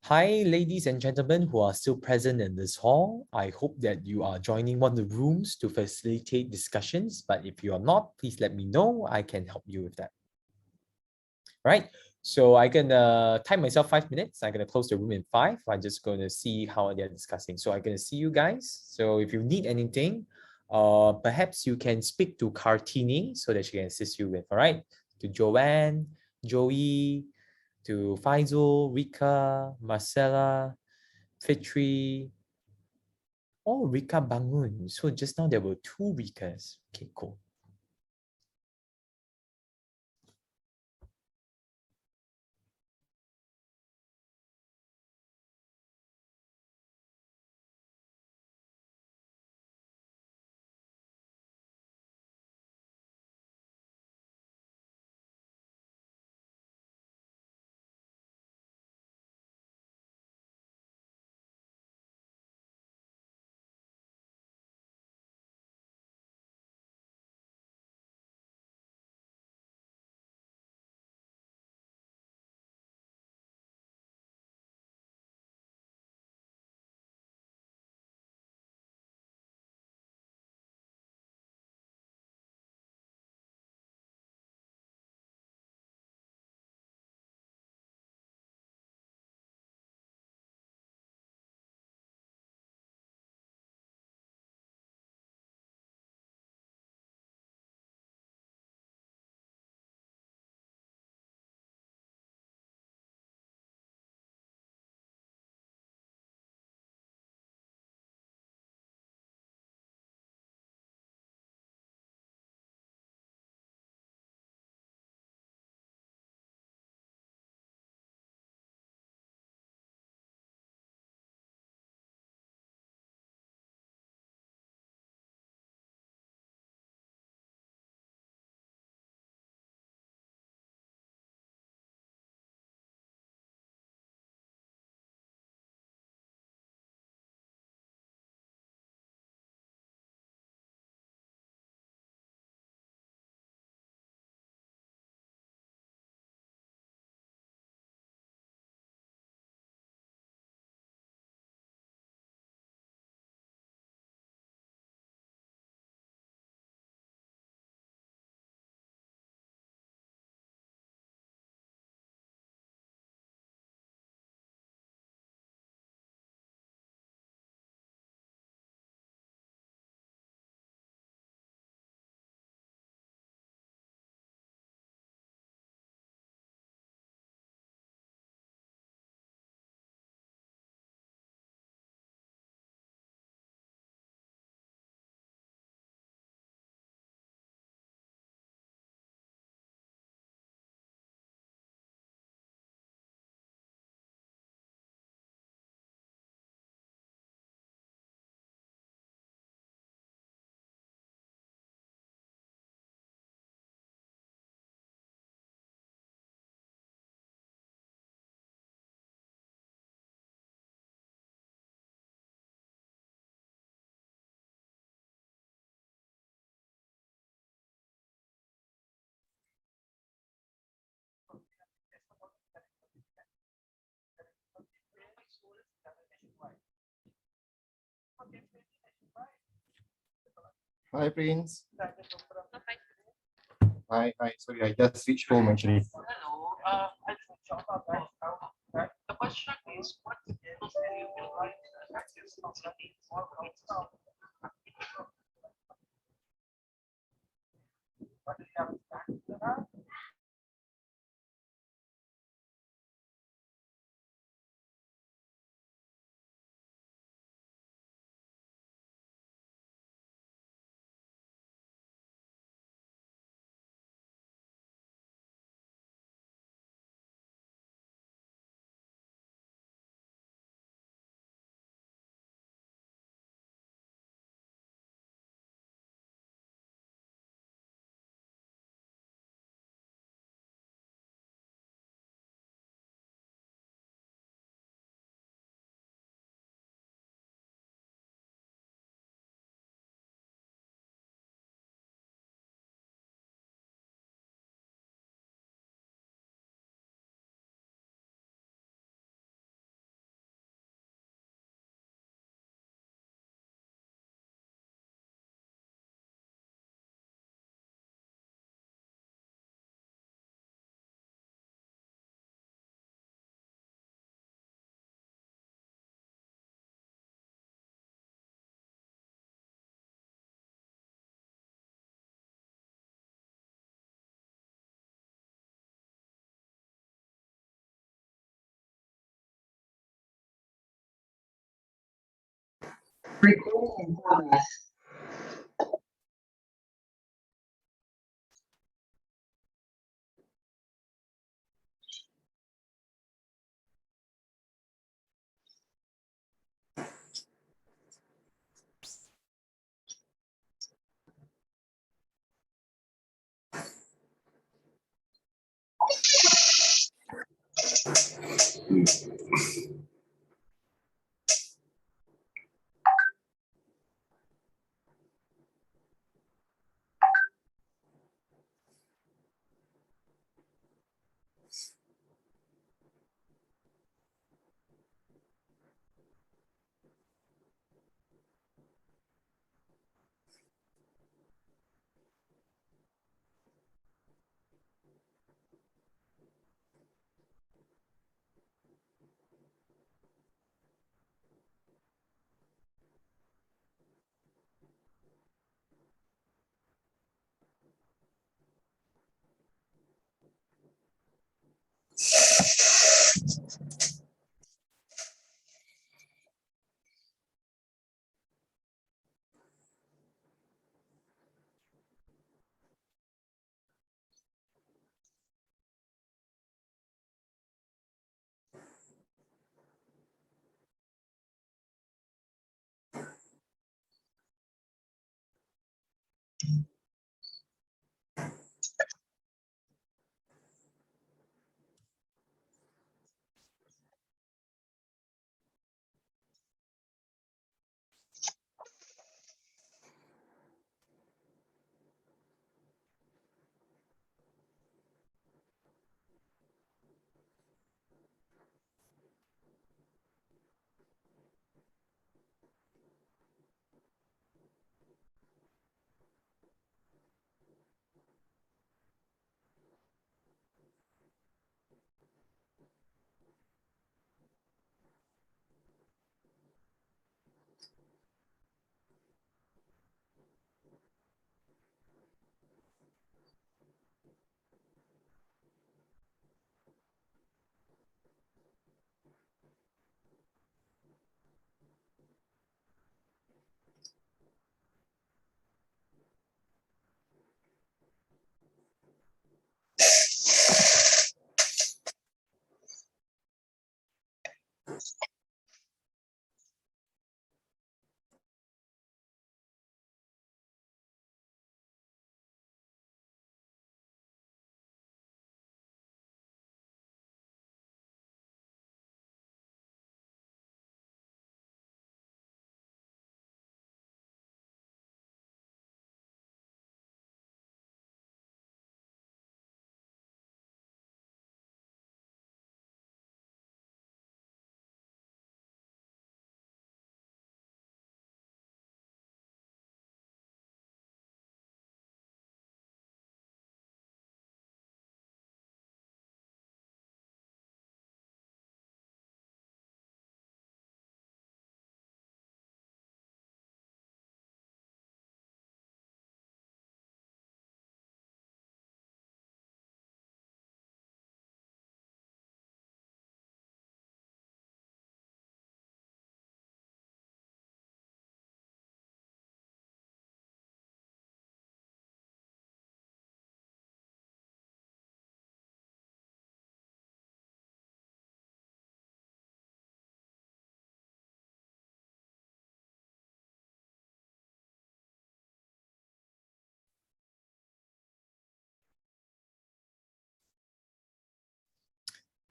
Hi, ladies and gentlemen who are still present in this hall. I hope that you are joining one of the rooms to facilitate discussions. But if you are not, please let me know. I can help you with that. Right. So I'm gonna time myself 5 minutes. I'm gonna close the room in 5. I'm just gonna see how they're discussing. So I'm gonna see you guys. So if you need anything, perhaps you can speak to Kartini so that she can assist you with. All right. To Joanne, Joey, to Faisal, Rika, Marcella, Fitri. Oh, Rika Bangun. So just now there were 2 Rikas. Okay, cool. Hi, Prince. Hi, hi. Sorry, I just reached home actually. The question is, what skills can you apply to effective society or problem? What do you have to that? Recording in progress.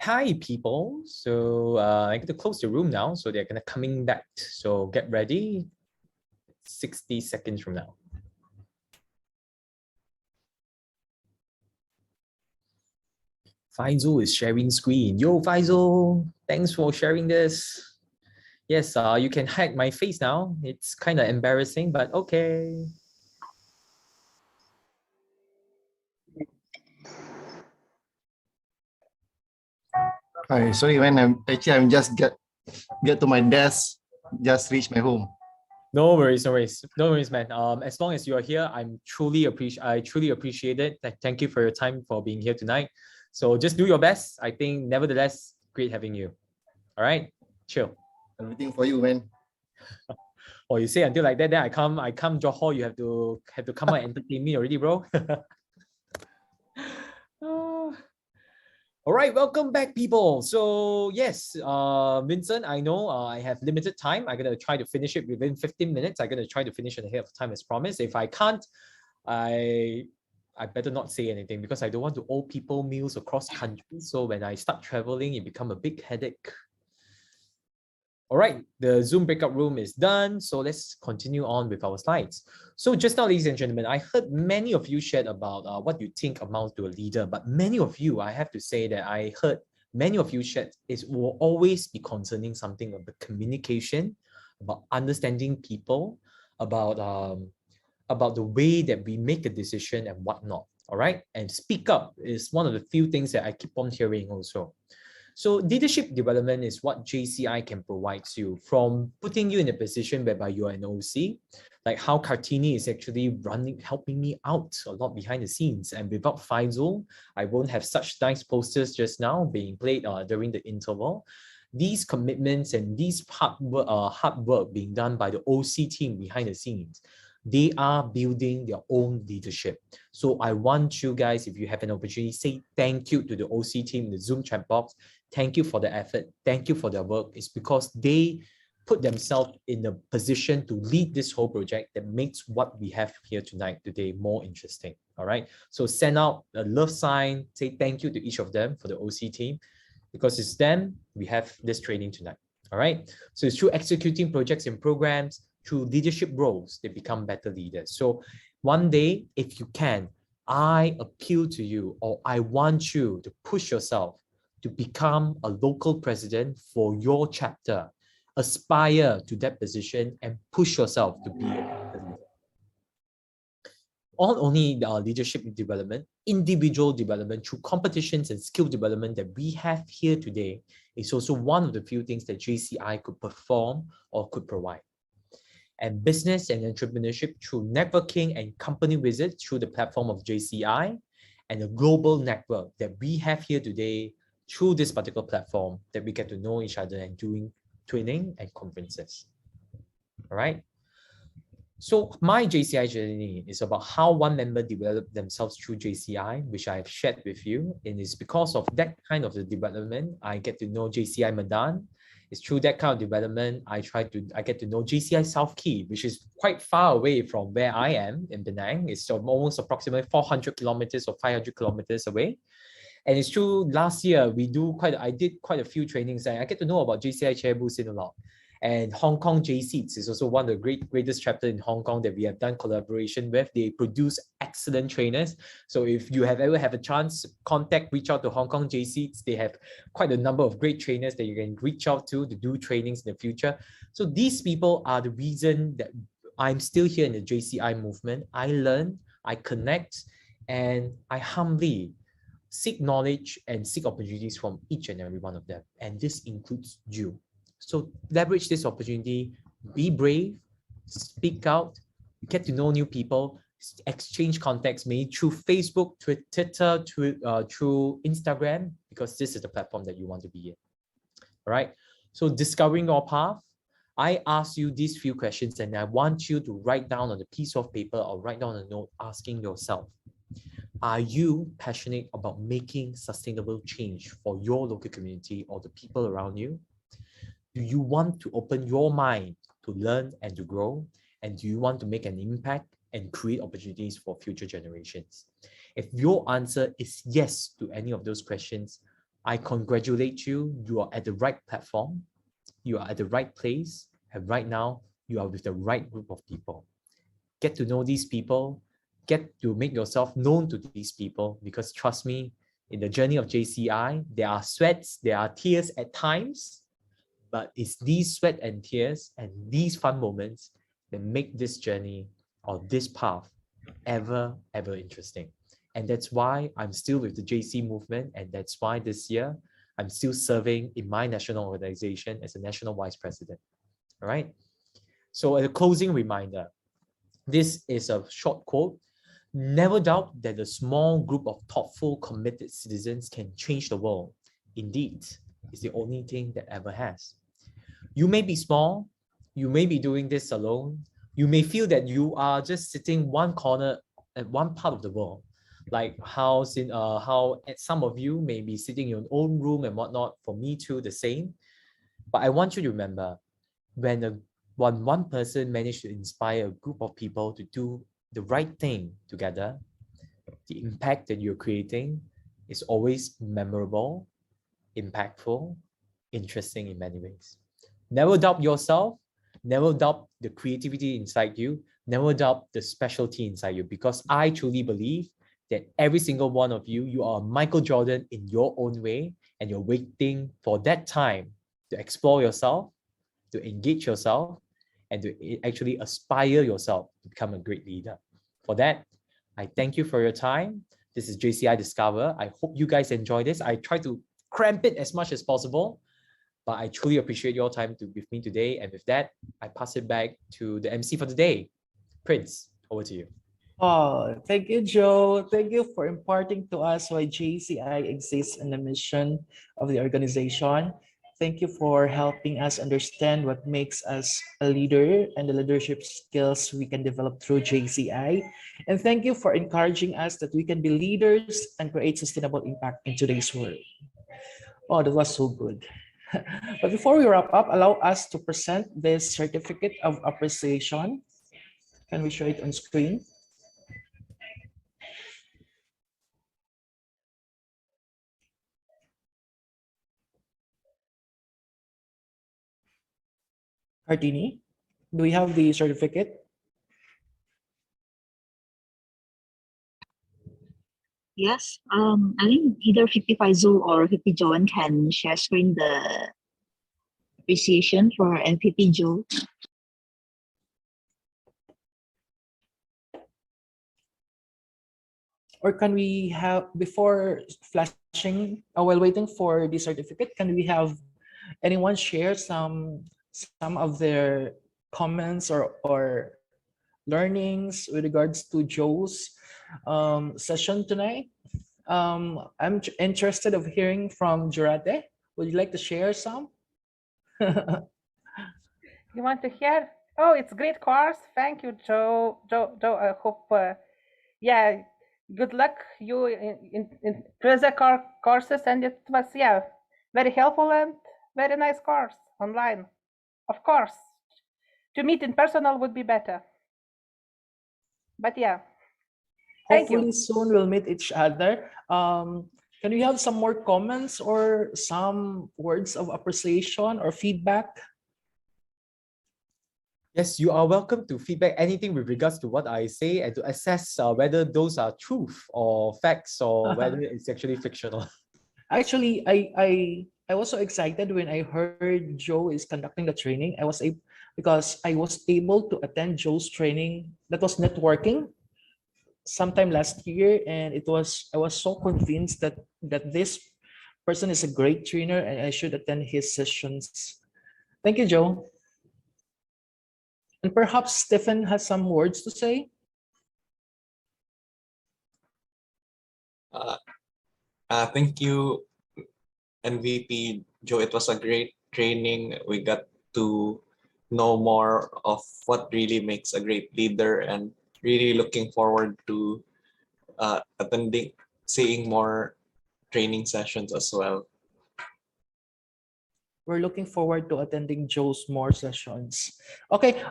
Hi, people. So I'm going to close the room now. So they're going to coming back. So get ready. 60 seconds from now. Faisal is sharing screen. Yo, Faisal, thanks for sharing this. Yes, you can hack my face now. It's kind of embarrassing, but okay. Hi, sorry man. I'm just get to my desk. Just reach my home. No worries, no worries, no worries, man. As long as you are here, I truly appreciate it. Thank you for your time for being here tonight. So just do your best. I think nevertheless, great having you. All right, chill. Everything for you, man. Or you say until like that, then I come Johor, you have to come out and entertain me already, bro. All right, welcome back, people. So yes, Vincent, I know I have limited time. I'm gonna try to finish it within 15 minutes. I'm gonna try to finish it ahead of time as promised. If I can't, I better not say anything because I don't want to owe people meals across countries. So when I start traveling, it become a big headache. All right, the Zoom breakout room is done. So let's continue on with our slides. So just now, ladies and gentlemen, I heard many of you shared about what you think amounts to a leader, but many of you, I have to say that I heard many of you shared it will always be concerning something about communication, about understanding people, about the way that we make a decision and whatnot. All right, and speak up is one of the few things that I keep on hearing also. So leadership development is what JCI can provide you, from putting you in a position whereby you are an OC, like how Kartini is actually helping me out a lot behind the scenes. And without Faisal, I won't have such nice posters just now being played during the interval. These commitments and these hard work being done by the OC team behind the scenes, they are building their own leadership. So I want you guys, if you have an opportunity, say thank you to the OC team in the Zoom chat box. Thank you for the effort. Thank you for their work. It's because they put themselves in a position to lead this whole project that makes what we have here today more interesting. All right. So send out a love sign, say thank you to each of them for the OC team, because it's them we have this training tonight. All right. So it's through executing projects and programs, through leadership roles, they become better leaders. So one day, if you can, I appeal to you, or I want you to push yourself to become a local president for your chapter. Aspire to that position and push yourself to be a better leader. Not only leadership development, individual development through competitions and skill development that we have here today is also one of the few things that JCI could perform or could provide. And business and entrepreneurship through networking and company visits through the platform of JCI, and a global network that we have here today through this particular platform, that we get to know each other and doing training and conferences. All right. So my JCI journey is about how one member developed themselves through JCI, which I have shared with you. And it's because of that kind of the development, I get to know JCI Medan. It's through that kind of development, I get to know JCI South Key, which is quite far away from where I am in Penang. It's almost approximately 400 kilometers or 500 kilometers away. And it's true, last year I did quite a few trainings, and I get to know about JCI Chair Busin a lot. And Hong Kong JCITS is also one of the greatest chapter in Hong Kong that we have done collaboration with. They produce excellent trainers. So if you have ever have a chance, reach out to Hong Kong JCITS. They have quite a number of great trainers that you can reach out to do trainings in the future. So these people are the reason that I'm still here in the JCI movement. I learn, I connect, and I humbly seek knowledge and seek opportunities from each and every one of them. And this includes you. So leverage this opportunity, be brave, speak out, get to know new people, exchange contacts, maybe through Facebook, Twitter, through Instagram, because this is the platform that you want to be in. All right. So discovering your path, I ask you these few questions, and I want you to write down on a piece of paper or write down a note asking yourself, are you passionate about making sustainable change for your local community or the people around you? Do you want to open your mind to learn and to grow? And do you want to make an impact and create opportunities for future generations? If your answer is yes to any of those questions, I congratulate you. You are at the right platform. You are at the right place. And right now, you are with the right group of people. Get to know these people. Get to make yourself known to these people, because trust me, in the journey of JCI, there are sweats, there are tears at times, but it's these sweat and tears and these fun moments that make this journey or this path ever interesting. And that's why I'm still with the JC movement, and that's why this year I'm still serving in my national organization as a national vice president. All right. So a closing reminder, this is a short quote. Never doubt that a small group of thoughtful, committed citizens can change the world. Indeed, it's the only thing that ever has. You may be small, you may be doing this alone, you may feel that you are just sitting one corner at one part of the world, like how some of you may be sitting in your own room and whatnot. For me too, the same. But I want you to remember, when one person managed to inspire a group of people to do the right thing together, the impact that you're creating is always memorable, impactful, interesting in many ways. Never doubt yourself, never doubt the creativity inside you, never doubt the specialty inside you, because I truly believe that every single one of you, you are Michael Jordan in your own way, and you're waiting for that time to explore yourself, to engage yourself, and to actually aspire yourself to become a great leader. For that, I thank you for your time. This is JCI Discover. I hope you guys enjoy this. I try to cramp it as much as possible, but I truly appreciate your time with me today. And with that, I pass it back to the MC for the day. Prince, over to you. Oh, thank you, Joe. Thank you for imparting to us why JCI exists and the mission of the organization. Thank you for helping us understand what makes us a leader and the leadership skills we can develop through JCI. And thank you for encouraging us that we can be leaders and create sustainable impact in today's world. Oh, that was so good. But before we wrap up, allow us to present this certificate of appreciation. Can we show it on screen? Ardini, do we have the certificate? Yes, I think either 55 Zul or 50 Joan can share screen the appreciation for MVP Joe. Or can we have, before flashing, while waiting for the certificate, can we have anyone share some of their comments or learnings with regards to Joe's session tonight? I'm interested of hearing from Jurate. Would you like to share some? You want to hear? Oh, it's great course. Thank you, Joe. Joe, I hope, yeah, good luck you in further courses. And it was, yeah, very helpful and very nice course online. Of course, to meet in personal would be better. But yeah, thank Hopefully you. soon we'll meet each other. Can we have some more comments or some words of appreciation or feedback? Yes, you are welcome to feedback anything with regards to what I say and to assess whether those are truth or facts or whether it's actually fictional. Actually, I was so excited when I heard Joe is conducting the training. Because I was able to attend Joe's training that was networking sometime last year, and I was so convinced that this person is a great trainer and I should attend his sessions. Thank you, Joe. And perhaps Stephen has some words to say. Thank you, MVP Joe. It was a great training. We got to know more of what really makes a great leader, and really looking forward to seeing more training sessions as well. We're looking forward to attending Joe's more sessions. Okay,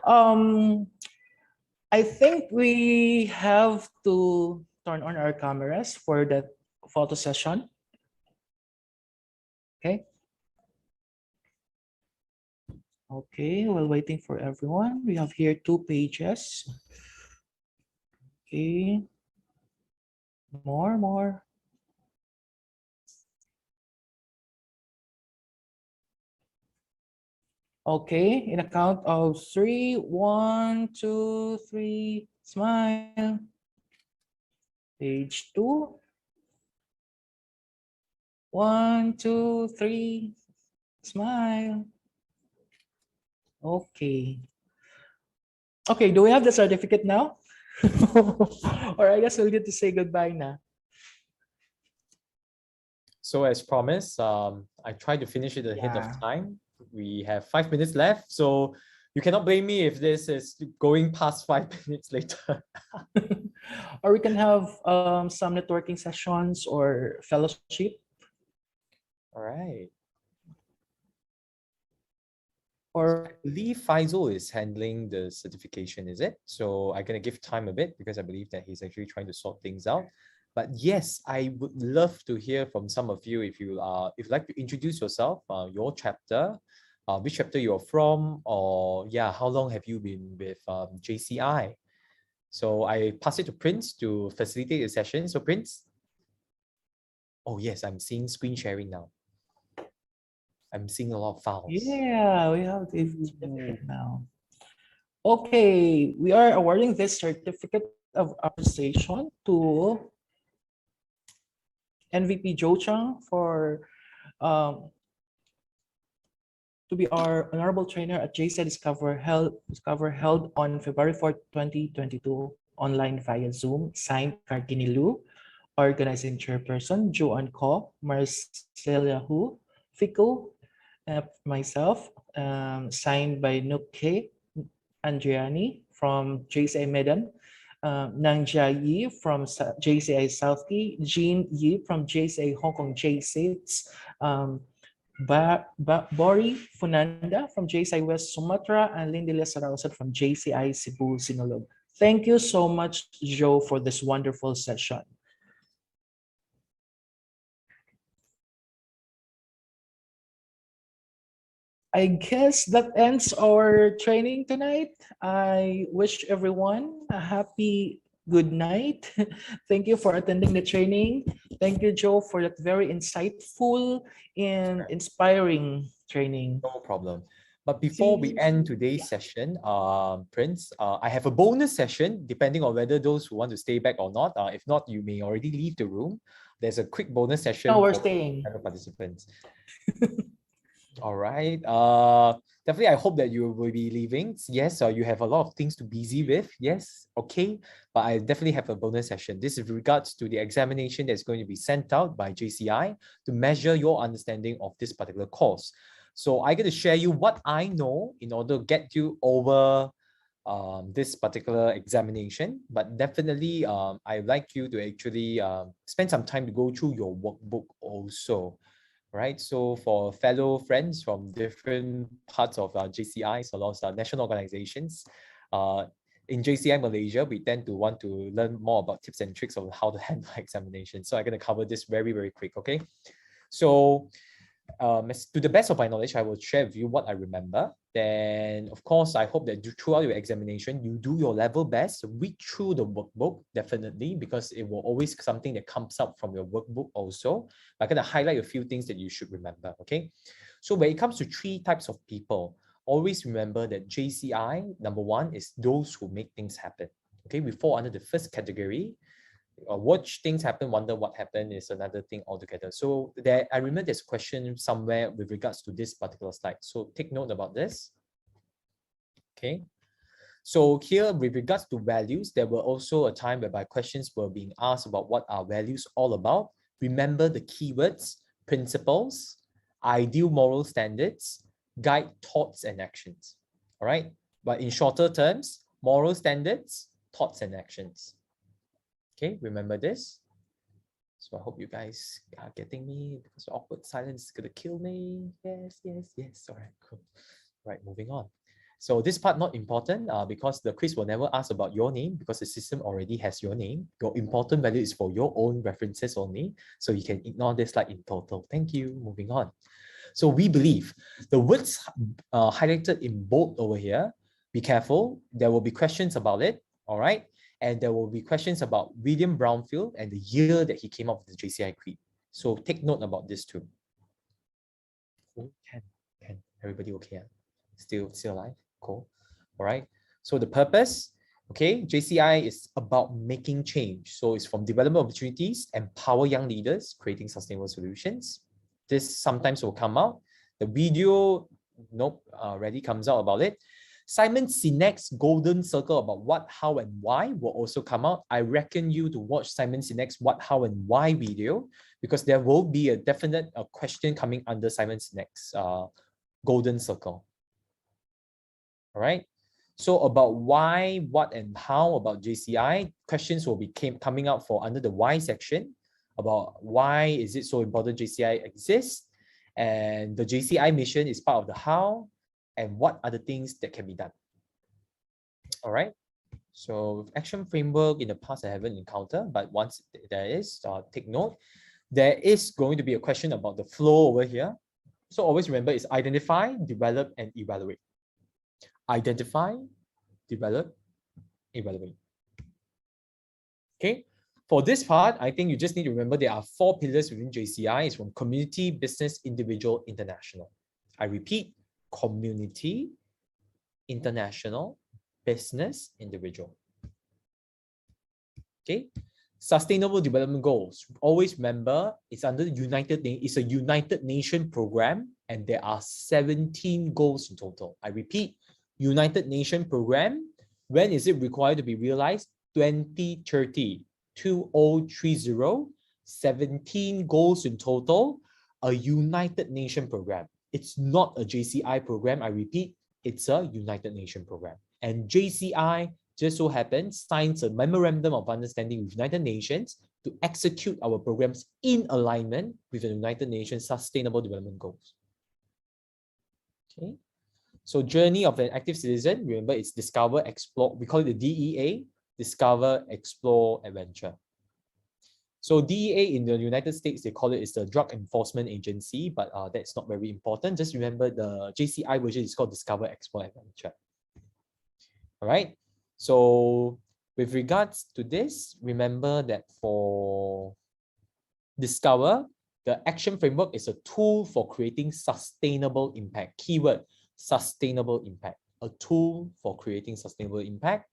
I think we have to turn on our cameras for that photo session. Okay. Okay, while waiting for everyone, we have here 2 pages. Okay. More. Okay, in a count of 3, 1, 2, 3, smile. Page 2. 1, 2, 3, smile. Okay. Okay, do we have the certificate now? Or I guess we'll get to say goodbye now. So as promised, I tried to finish it ahead of time. We have 5 minutes left, so you cannot blame me if this is going past 5 minutes later. Or we can have some networking sessions or fellowship. All right. Or I believe Faisal is handling the certification, is it? So I'm gonna give time a bit because I believe that he's actually trying to sort things out. But yes, I would love to hear from some of you if you'd like to introduce yourself, your chapter, which chapter you're from, or yeah, how long have you been with JCI? So I pass it to Prince to facilitate the session. So Prince. Oh yes, I'm seeing screen sharing now. I'm seeing a lot of files. yeah, we have the certificate now. Okay, we are awarding this certificate of appreciation to MVP Joe Chang for to be our honorable trainer at JCI Discover held on February 4th, 2022, online via Zoom, signed Kartini Lu, organizing chairperson Joanne Ko, Marcelia Hu, Fico, myself, signed by Nuke Andriani from JCI Medan, Nang Jia Yi from JCI Southkey, Jean Yi from JCI Hong Kong J6, Bori Funanda from JCI West Sumatra, and Lindy Sarausan from JCI Cebu Sinulog. Thank you so much, Joe, for this wonderful session. I guess that ends our training tonight. I wish everyone a happy good night. Thank you for attending the training. Thank you, Joe, for that very insightful and inspiring training. No problem. But before we end today's session, Prince, I have a bonus session depending on whether those who want to stay back or not. If not, you may already leave the room. There's a quick bonus session No, we're for staying. participants. All right. Definitely, I hope that you will be leaving. Yes, you have a lot of things to busy with. Yes, okay. But I definitely have a bonus session. This is with regards to the examination that's going to be sent out by JCI to measure your understanding of this particular course. So I'm going to share you what I know in order to get you over this particular examination. But definitely, I'd like you to actually spend some time to go through your workbook also. Right, so for fellow friends from different parts of JCI, so lots of national organizations, in JCI Malaysia, we tend to want to learn more about tips and tricks of how to handle examinations. So I'm going to cover this very, very quick, okay? So to the best of my knowledge, I will share with you what I remember. Then, of course, I hope that throughout your examination, you do your level best, read through the workbook, definitely, because it will always be something that comes up from your workbook also. I'm going to highlight a few things that you should remember, okay? So when it comes to 3 types of people, always remember that JCI, number 1, is those who make things happen. Okay, we fall under the first category. Watch things happen, wonder what happened is another thing altogether. So there, I remember there's a question somewhere with regards to this particular slide. So take note about this. Okay. So here, with regards to values, there were also a time whereby questions were being asked about what are values all about. Remember the keywords: principles, ideal moral standards, guide thoughts and actions. All right. But in shorter terms, moral standards, thoughts and actions. Okay, remember this. So I hope you guys are getting me, because awkward silence is gonna kill me. Yes, yes, yes. All right, cool. Right, moving on. So this part not important because the quiz will never ask about your name because the system already has your name. Your important value is for your own references only. So you can ignore this slide in total. Thank you. Moving on. So we believe the words highlighted in bold over here, be careful. There will be questions about it. All right. And there will be questions about William Brownfield and the year that he came up with the JCI Creed. So take note about this too. Oh, can. Everybody okay? Still alive? Cool. All right. So the purpose, okay, JCI is about making change. So it's from development opportunities, empower young leaders, creating sustainable solutions. This sometimes will come out. The video, nope, already comes out about it. Simon Sinek's golden circle about what, how, and why will also come out. I reckon you to watch Simon Sinek's what, how, and why video because there will be a definite question coming under Simon Sinek's golden circle. All right. So about why, what, and how about JCI, questions will be coming out for under the why section about why is it so important JCI exists, and the JCI mission is part of the how, and what are the things that can be done. All right. So action framework in the past I haven't encountered, but once there is, take note. There is going to be a question about the flow over here. So always remember it's identify, develop, and evaluate. Identify, develop, evaluate. Okay. For this part, I think you just need to remember there are 4 pillars within JCI. It's from community, business, individual, international. I repeat, community, international, business, individual. Okay. Sustainable Development Goals. Always remember it's under the it's a United Nations program, and there are 17 goals in total. I repeat, United Nations program. When is it required to be realized? 2030. 2030, 17 goals in total, a United Nations program. It's not a JCI program. I repeat, it's a United Nations program. And JCI just so happens signs a memorandum of understanding with United Nations to execute our programs in alignment with the United Nations Sustainable Development Goals. Okay. So journey of an active citizen, remember it's discover, explore, we call it the DEA, discover, explore, adventure. So DEA in the United States, they call it is the Drug Enforcement Agency, but that's not very important. Just remember the JCI version is called discover, explore, adventure. All right. So with regards to this, remember that for discover, the action framework is a tool for creating sustainable impact. Keyword, sustainable impact. A tool for creating sustainable impact.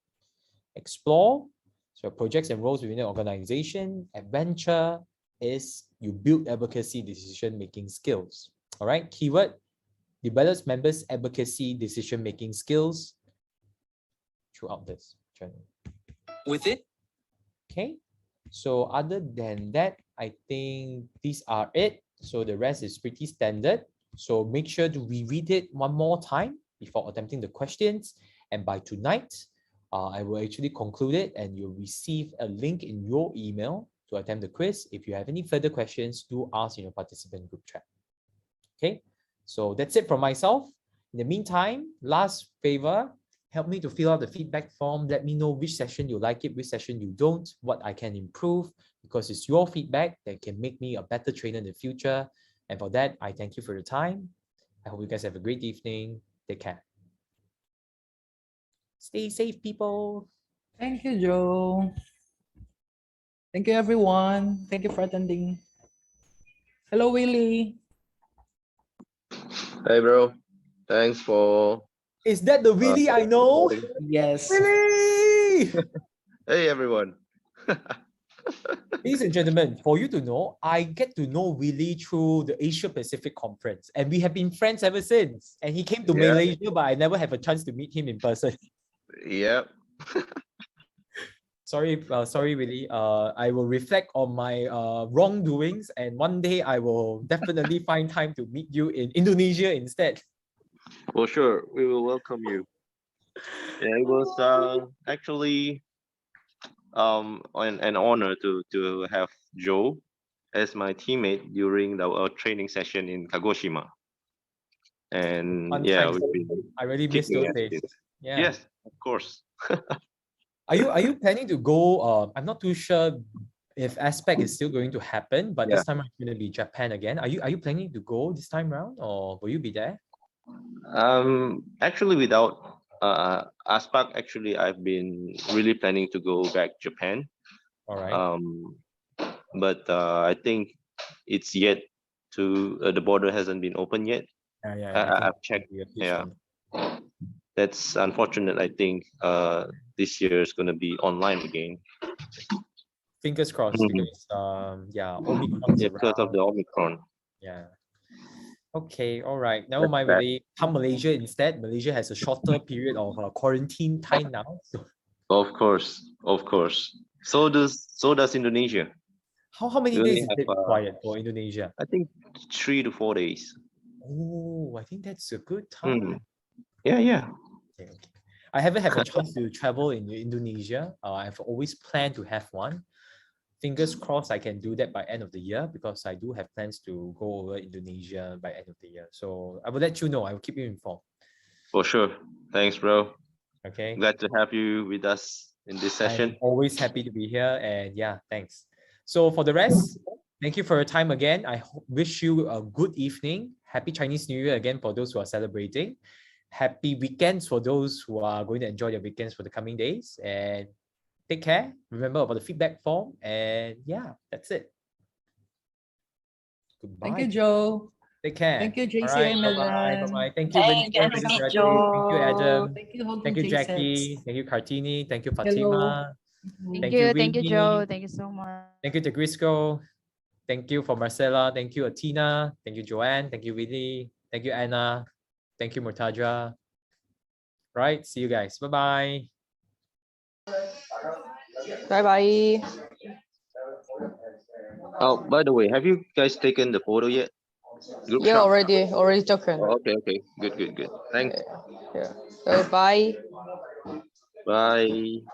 Explore, so projects and roles within an organization. Adventure is you build advocacy decision-making skills. All right, keyword, develops members' advocacy decision-making skills throughout this journey. With it? Okay, so other than that, I think these are it. So the rest is pretty standard. So make sure to reread it one more time before attempting the questions. And by tonight, I will actually conclude it and you'll receive a link in your email to attempt the quiz. If you have any further questions, do ask in your participant group chat. Okay, so that's it from myself. In the meantime, last favor, help me to fill out the feedback form. Let me know which session you like it, which session you don't, what I can improve, because it's your feedback that can make me a better trainer in the future. And for that, I thank you for your time. I hope you guys have a great evening. Take care. Stay safe, people. Thank you, Joe. Thank you, everyone. Thank you for attending. Hello, Willie. Hey, bro. Thanks for... Is that the Willie I know? Yes. Willie! Hey, everyone. Ladies and gentlemen, for you to know, I get to know Willie through the Asia Pacific Conference, and we have been friends ever since. And he came to Malaysia, but I never have a chance to meet him in person. Yep. Sorry, Willie. I will reflect on my wrongdoings, and one day I will definitely find time to meet you in Indonesia instead. Well, sure. We will welcome you. Yeah, it was actually an honor to have Joe as my teammate during our training session in Kagoshima. And Fun yeah, times. I really miss kicking those days. attitude. Yeah. Yes, of course. Are you planning to go? I'm not too sure if Aspect is still going to happen, but Yeah. this time I'm going to be Japan again. Are you planning to go this time round, or will you be there? Actually, without ASPAC, actually, I've been really planning to go back Japan. All right. But I think it's yet to the border hasn't been open yet. I've checked. Yeah, that's unfortunate. I think this year is going to be online again. Fingers crossed, because Omicron is Yeah, because of around. the Omicron. Yeah. Okay, all right. Never mind, really. Come Malaysia instead. Malaysia has a shorter period of quarantine time now. So Of course, of course. So does Indonesia. how many We days only is have, it required for Indonesia? I think 3 to 4 days. Oh, I think that's a good time. Yeah, yeah. Okay. I haven't had a chance to travel in Indonesia. I've always planned to have one. Fingers crossed I can do that by end of the year, because I do have plans to go over Indonesia by end of the year. So I will let you know. I will keep you informed. For sure. Thanks, bro. Okay. Glad to have you with us in this session. I'm always happy to be here, and yeah, thanks. So for the rest, thank you for your time again. I wish you a good evening. Happy Chinese New Year again for those who are celebrating. Happy weekends for those who are going to enjoy their weekends for the coming days. And take care. Remember about the feedback form. And yeah, that's it. Goodbye. Thank you, Joe. Take care. Thank you, All JCI right. Bye-bye. Medan. Bye-bye. Thank you, Renita. Thank you, Jackie. Thank you, Adam. Thank you, Hong Thank Kong you, Jackie. J6. Thank you, Kartini. Thank you, Hello. Fatima. Thank you, Winnie. Joe. Thank you so much. Thank you, Tegrisco. Thank you for Marcella. Thank you, Atina. Thank you, Joanne. Thank you, Willie. Thank you, Anna. Thank you, Murtaja. Right. See you guys. Bye-bye. Bye-bye. Oh, by the way, have you guys taken the photo yet? Group Yeah, shot. already taken. Oh, okay. Good. Thanks. Yeah. Bye. Bye.